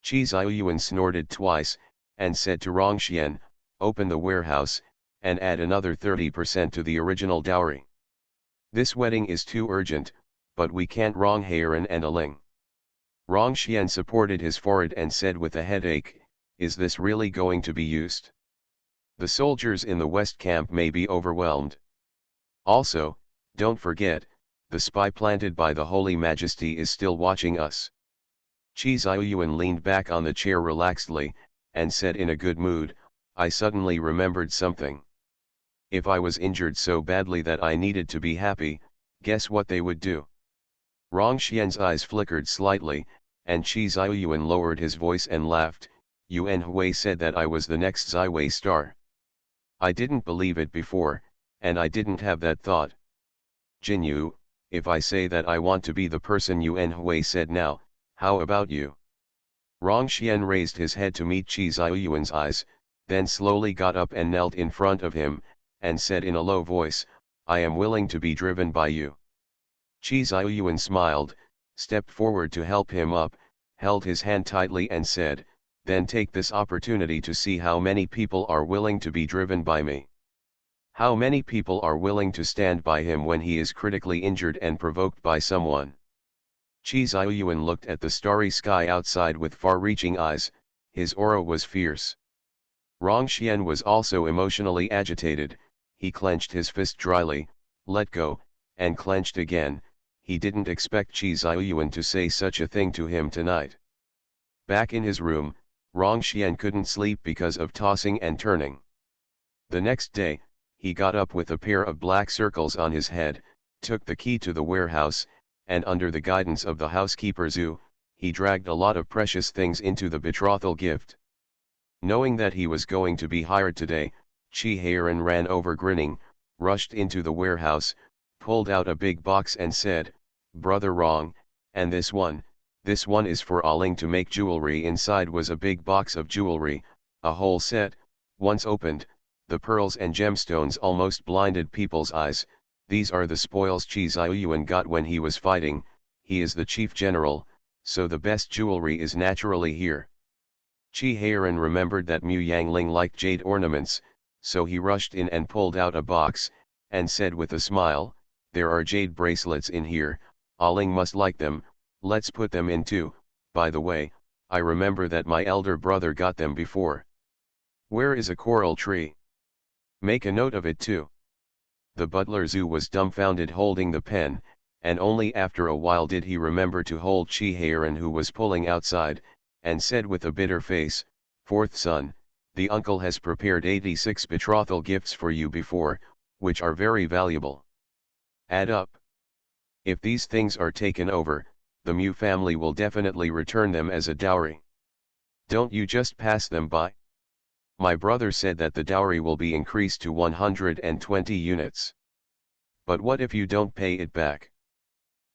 Qi Ziyuan snorted twice, and said to Rongxian, open the warehouse, and add another 30% to the original dowry. This wedding is too urgent, but we can't wrong Heiran and Aling. Rongxian supported his forehead and said with a headache, is this really going to be used? The soldiers in the West Camp may be overwhelmed. Also, don't forget, the spy planted by the Holy Majesty is still watching us. Qi Ziyuan leaned back on the chair relaxedly, and said in a good mood, I suddenly remembered something. If I was injured so badly that I needed to be happy, guess what they would do? Rongxian's eyes flickered slightly, and Qi Ziyuan lowered his voice and laughed. Yuan Hui said that I was the next Ziwei star. I didn't believe it before, and I didn't have that thought. Jinyu, if I say that I want to be the person Yuan Hui said now, how about you? Rongxian raised his head to meet Qi Ziyuan's eyes, then slowly got up and knelt in front of him, and said in a low voice, I am willing to be driven by you. Chi Xiaoyuan smiled, stepped forward to help him up, held his hand tightly and said, "Then take this opportunity to see how many people are willing to be driven by me. How many people are willing to stand by him when he is critically injured and provoked by someone." Chi Xiaoyuan looked at the starry sky outside with far-reaching eyes, his aura was fierce. Rong Xian was also emotionally agitated, he clenched his fist dryly, let go, and clenched again. He didn't expect Chi Xiaoyuan to say such a thing to him tonight. Back in his room, Rong Xian couldn't sleep because of tossing and turning. The next day, he got up with a pair of black circles on his head, took the key to the warehouse, and under the guidance of the housekeeper Zhu, he dragged a lot of precious things into the betrothal gift. Knowing that he was going to be hired today, Chi Heiran ran over grinning, rushed into the warehouse, pulled out a big box and said, "Brother Rong, and this one is for Aling to make jewelry." Inside was a big box of jewelry, a whole set. Once opened, the pearls and gemstones almost blinded people's eyes. These are the spoils Chi Xiaoyuan got when he was fighting, he is the chief general, so the best jewelry is naturally here. Chi Heiran remembered that Mu Yangling liked jade ornaments, so he rushed in and pulled out a box, and said with a smile, "There are jade bracelets in here, Aling must like them, let's put them in too. By the way, I remember that my elder brother got them before. Where is a coral tree? Make a note of it too." The butler Zhu was dumbfounded holding the pen, and only after a while did he remember to hold Chi Heiran who was pulling outside, and said with a bitter face, "Fourth son, the uncle has prepared 86 betrothal gifts for you before, which are very valuable. Add up. If these things are taken over, the Mu family will definitely return them as a dowry. Don't you just pass them by? My brother said that the dowry will be increased to 120 units. But what if you don't pay it back?"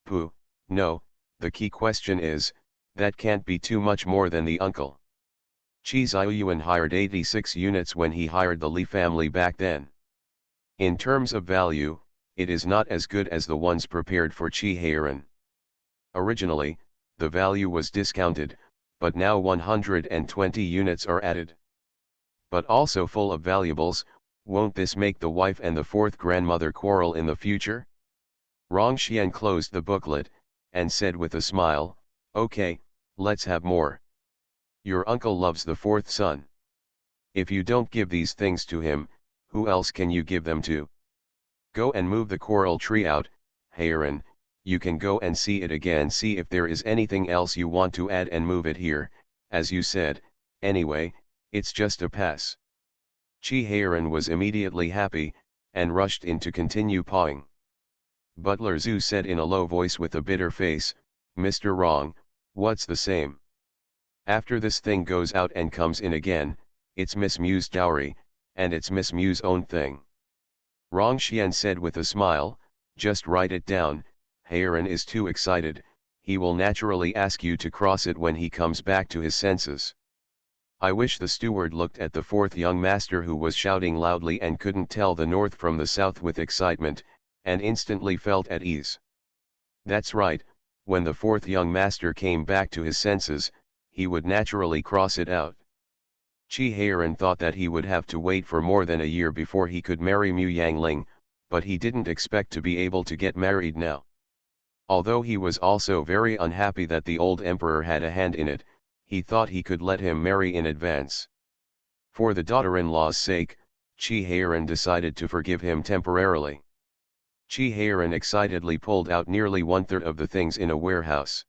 "Pooh, no, the key question is, that can't be too much more than the uncle. Chi Xiaoyuan hired 86 units when he hired the Li family back then. In terms of value, it is not as good as the ones prepared for Chi Heiran. Originally, the value was discounted, but now 120 units are added. But also full of valuables, won't this make the wife and the fourth grandmother quarrel in the future?" Rong Xian closed the booklet, and said with a smile, "Okay, let's have more. Your uncle loves the fourth son. If you don't give these things to him, who else can you give them to? Go and move the coral tree out, Heiran, you can go and see it again, see if there is anything else you want to add and move it here, as you said, anyway, it's just a pass." Chi Heiran was immediately happy, and rushed in to continue pawing. Butler Zhu said in a low voice with a bitter face, "Mr. Rong, what's the same? After this thing goes out and comes in again, it's Miss Mu's dowry, and it's Miss Mu's own thing." Rong Xian said with a smile, "Just write it down, Heiran is too excited, he will naturally ask you to cross it when he comes back to his senses." I wish the steward looked at the fourth young master who was shouting loudly and couldn't tell the north from the south with excitement, and instantly felt at ease. That's right, when the fourth young master came back to his senses, he would naturally cross it out. Chi Heiran thought that he would have to wait for more than a year before he could marry Mu Yangling, but he didn't expect to be able to get married now. Although he was also very unhappy that the old emperor had a hand in it, he thought he could let him marry in advance. For the daughter-in-law's sake, Chi Heiran decided to forgive him temporarily. Chi Heiran excitedly pulled out nearly one-third of the things in a warehouse.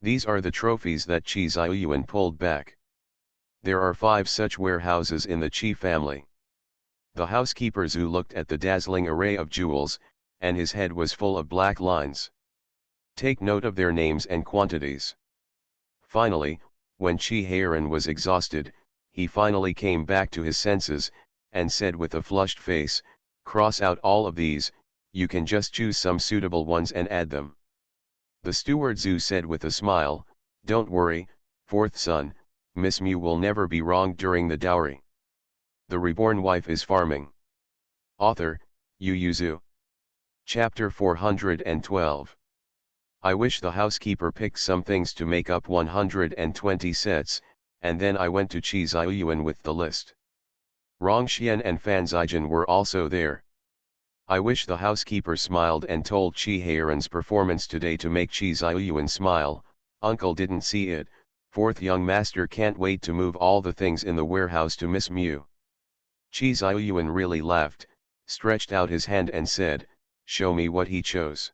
These are the trophies that Chi Xiaoyuan pulled back. There are 5 such warehouses in the Chi family. The housekeeper Zhu looked at the dazzling array of jewels, and his head was full of black lines. "Take note of their names and quantities." Finally, when Chi Heiran was exhausted, he finally came back to his senses, and said with a flushed face, "Cross out all of these, you can just choose some suitable ones and add them." The steward Zhu said with a smile, "Don't worry, fourth son, Miss Mu will never be wronged during the dowry. The reborn wife is farming." Author, Yu Zhu. Chapter 412. I wish the housekeeper picked some things to make up 120 sets, and then I went to Chi Xiuyuan with the list. Rongxian and Fan Zijin were also there. I wish the housekeeper smiled and told Chi Heiran's performance today to make Chi Xiuyuan smile. Uncle didn't see it. Fourth young master can't wait to move all the things in the warehouse to Miss Mu. Chi Xiuyuan really laughed, stretched out his hand and said, "Show me what he chose."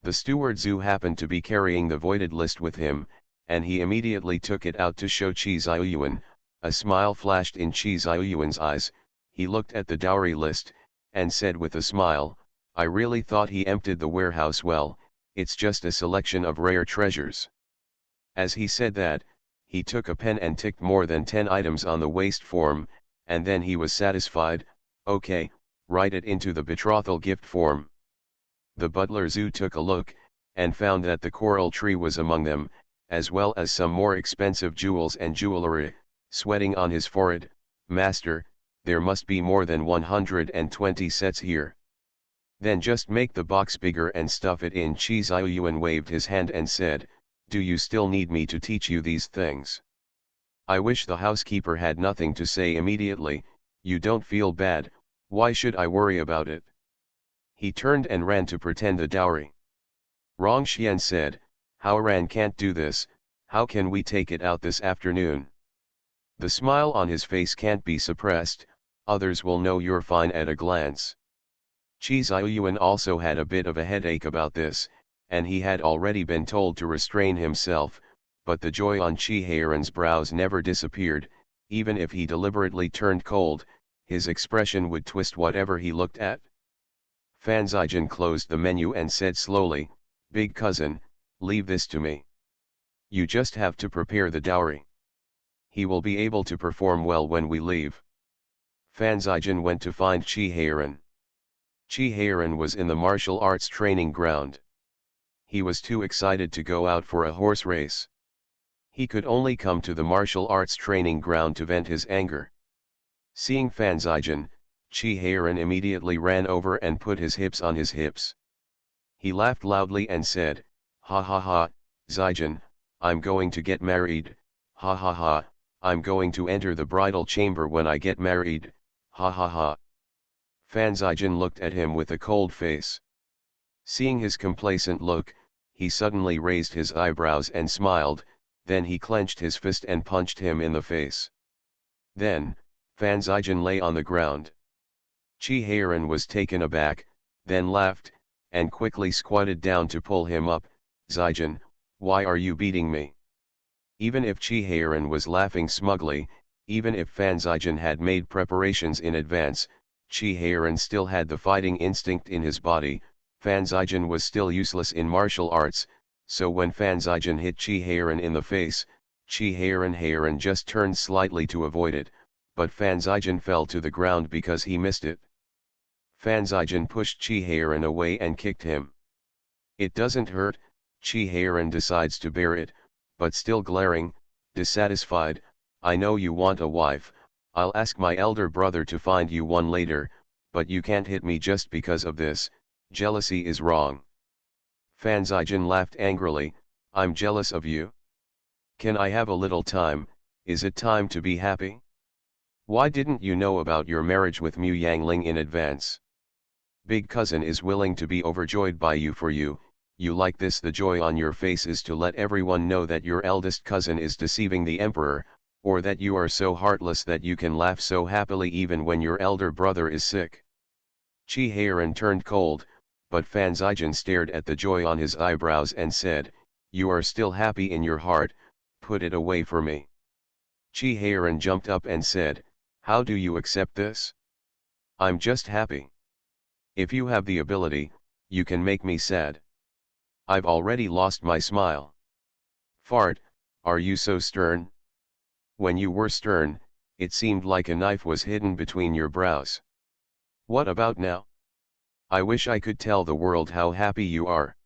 The steward Zhu happened to be carrying the voided list with him, and he immediately took it out to show Chi Xiuyuan. A smile flashed in Chi Xiuyuan's eyes. He looked at the dowry list, and said with a smile, "I really thought he emptied the warehouse well, it's just a selection of rare treasures." As he said that, he took a pen and ticked more than 10 items on the waste form, and then he was satisfied. "Okay, write it into the betrothal gift form." The butler Zhu took a look, and found that the coral tree was among them, as well as some more expensive jewels and jewelry. Sweating on his forehead, "Master, there must be more than 120 sets here." "Then just make the box bigger and stuff it in." Chi Xiuyuan waved his hand and said, "Do you still need me to teach you these things?" I wish the housekeeper had nothing to say immediately. "You don't feel bad, why should I worry about it?" He turned and ran to pretend the dowry. Rongxian said, "Haoran can't do this, how can we take it out this afternoon?" The smile on his face can't be suppressed, "Others will know you're fine at a glance." Chi Xiuyuan also had a bit of a headache about this, and he had already been told to restrain himself, but the joy on Chi Heiran's brows never disappeared. Even if he deliberately turned cold, his expression would twist whatever he looked at. Fan Zijin closed the menu and said slowly, "Big cousin, leave this to me. You just have to prepare the dowry. He will be able to perform well when we leave." Fan Zijin went to find Chi Heiran. Chi Heiran was in the martial arts training ground. He was too excited to go out for a horse race. He could only come to the martial arts training ground to vent his anger. Seeing Fan Zijin, Chi Heiran immediately ran over and put his hips on his hips. He laughed loudly and said, "Ha ha ha, Zijin, I'm going to get married, ha ha ha, I'm going to enter the bridal chamber when I get married, ha ha ha." Fan Zijin looked at him with a cold face. Seeing his complacent look, he suddenly raised his eyebrows and smiled, then he clenched his fist and punched him in the face. Then, Fan Zijin lay on the ground. Chi Heiran was taken aback, then laughed, and quickly squatted down to pull him up. "Zijin, why are you beating me?" Even if Chi Heiran was laughing smugly, even if Fan Zijin had made preparations in advance, Chi Heiran still had the fighting instinct in his body. Fan Zijin was still useless in martial arts, so when Fan Zijin hit Chi Heiran in the face, Chi Heiran just turned slightly to avoid it, but Fan Zijin fell to the ground because he missed it. Fan Zijin pushed Chi Heiran away and kicked him. "It doesn't hurt." Chi Heiran decides to bear it, but still glaring, dissatisfied, "I know you want a wife, I'll ask my elder brother to find you one later, but you can't hit me just because of this, jealousy is wrong." Fan Zijin laughed angrily, "I'm jealous of you? Can I have a little time? Is it time to be happy? Why didn't you know about your marriage with Mu Yangling in advance? Big cousin is willing to be overjoyed by you for you like this. The joy on your face is to let everyone know that your eldest cousin is deceiving the emperor, or that you are so heartless that you can laugh so happily even when your elder brother is sick." Chi Heiran turned cold, but Fan Zijin stared at the joy on his eyebrows and said, "You are still happy in your heart, put it away for me." Chi Heiran jumped up and said, "How do you accept this? I'm just happy. If you have the ability, you can make me sad. I've already lost my smile." "Fart, are you so stern? When you were stern, it seemed like a knife was hidden between your brows. What about now? I wish I could tell the world how happy you are."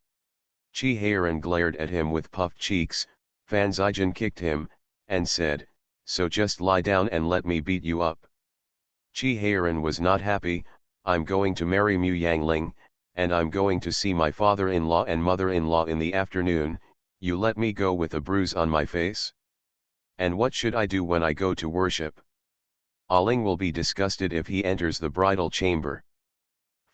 Chi Heiran glared at him with puffed cheeks. Fan Zijin kicked him, and said, "So just lie down and let me beat you up." Chi Heiran was not happy. "I'm going to marry Mu Yangling, and I'm going to see my father-in-law and mother-in-law in the afternoon, you let me go with a bruise on my face? And what should I do when I go to worship? Aling will be disgusted if he enters the bridal chamber.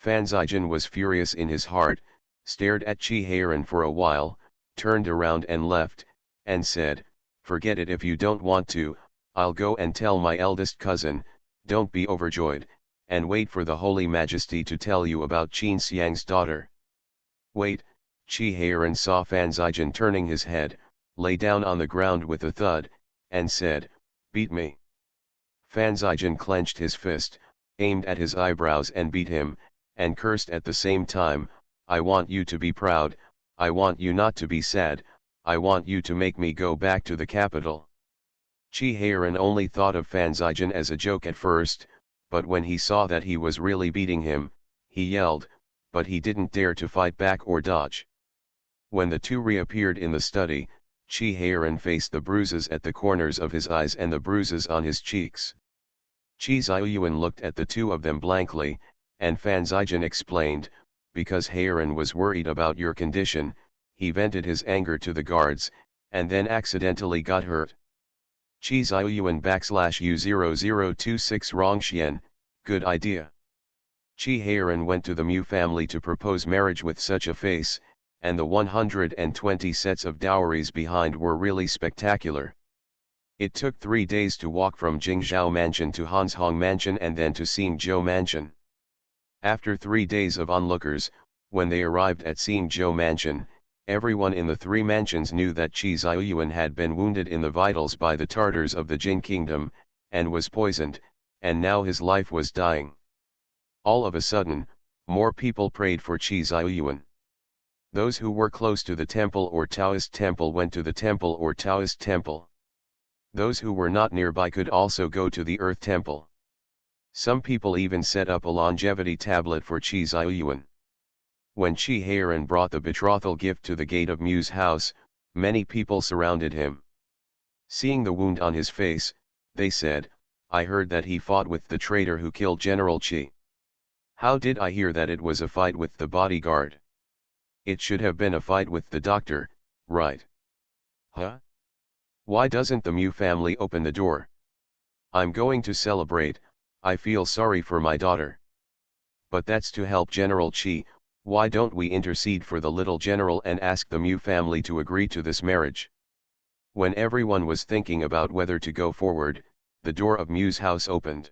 Fanzijan was furious in his heart, stared at Chi-Heiran for a while, turned around and left, and said, "Forget it if you don't want to, I'll go and tell my eldest cousin, don't be overjoyed, and wait for the Holy Majesty to tell you about Qin Xiang's daughter." Wait, Chi-Heiran saw Fanzijan turning his head, lay down on the ground with a thud, and said, "Beat me." Fanzijan clenched his fist, aimed at his eyebrows and beat him, and cursed at the same time, "I want you to be proud, I want you not to be sad, I want you to make me go back to the capital." Chi-Heiran only thought of Fanzijan as a joke at first, but when he saw that he was really beating him, he yelled, but he didn't dare to fight back or dodge. When the two reappeared in the study, Chi-Heiran faced the bruises at the corners of his eyes and the bruises on his cheeks. Chi Ziyuan looked at the two of them blankly, and Fanzijan explained, "Because Heiran was worried about your condition, he vented his anger to the guards, and then accidentally got hurt." Chi Ziyuan /U0026 Rongxian, good idea. Chi-Heiran went to the Mu family to propose marriage with such a face, and the 120 sets of dowries behind were really spectacular. It took 3 days to walk from Jingzhou Mansion to Hanshong Mansion and then to Xingzhou Mansion. After 3 days of onlookers, when they arrived at Xingzhou Mansion, everyone in the 3 mansions knew that Chi Ziyuan had been wounded in the vitals by the Tartars of the Jin Kingdom, and was poisoned, and now his life was dying. All of a sudden, more people prayed for Chi Ziyuan. Those who were close to the temple or Taoist temple went to the temple or Taoist temple. Those who were not nearby could also go to the Earth Temple. Some people even set up a longevity tablet for Chi Ziyuan. When Chi-Heiran brought the betrothal gift to the gate of Mu's house, many people surrounded him. Seeing the wound on his face, they said, "I heard that he fought with the traitor who killed General Qi. How did I hear that it was a fight with the bodyguard? It should have been a fight with the doctor, right? Huh? Why doesn't the Mu family open the door? I'm going to celebrate, I feel sorry for my daughter. But that's to help General Qi, why don't we intercede for the little general and ask the Mu family to agree to this marriage?" When everyone was thinking about whether to go forward, the door of Mu's house opened.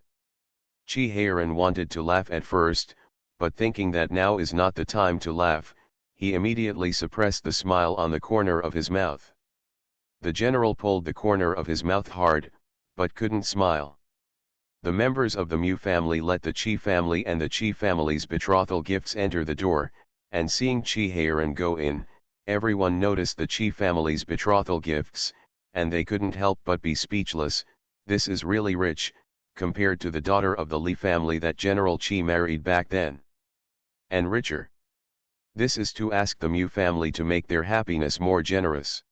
Chi-Heiran wanted to laugh at first, but thinking that now is not the time to laugh, he immediately suppressed the smile on the corner of his mouth. The general pulled the corner of his mouth hard, but couldn't smile. The members of the Mu family let the Qi family and the Qi family's betrothal gifts enter the door, and seeing Chi-Heiran go in, everyone noticed the Qi family's betrothal gifts, and they couldn't help but be speechless. This is really rich, compared to the daughter of the Li family that General Qi married back then. And richer. This is to ask the Mu family to make their happiness more generous.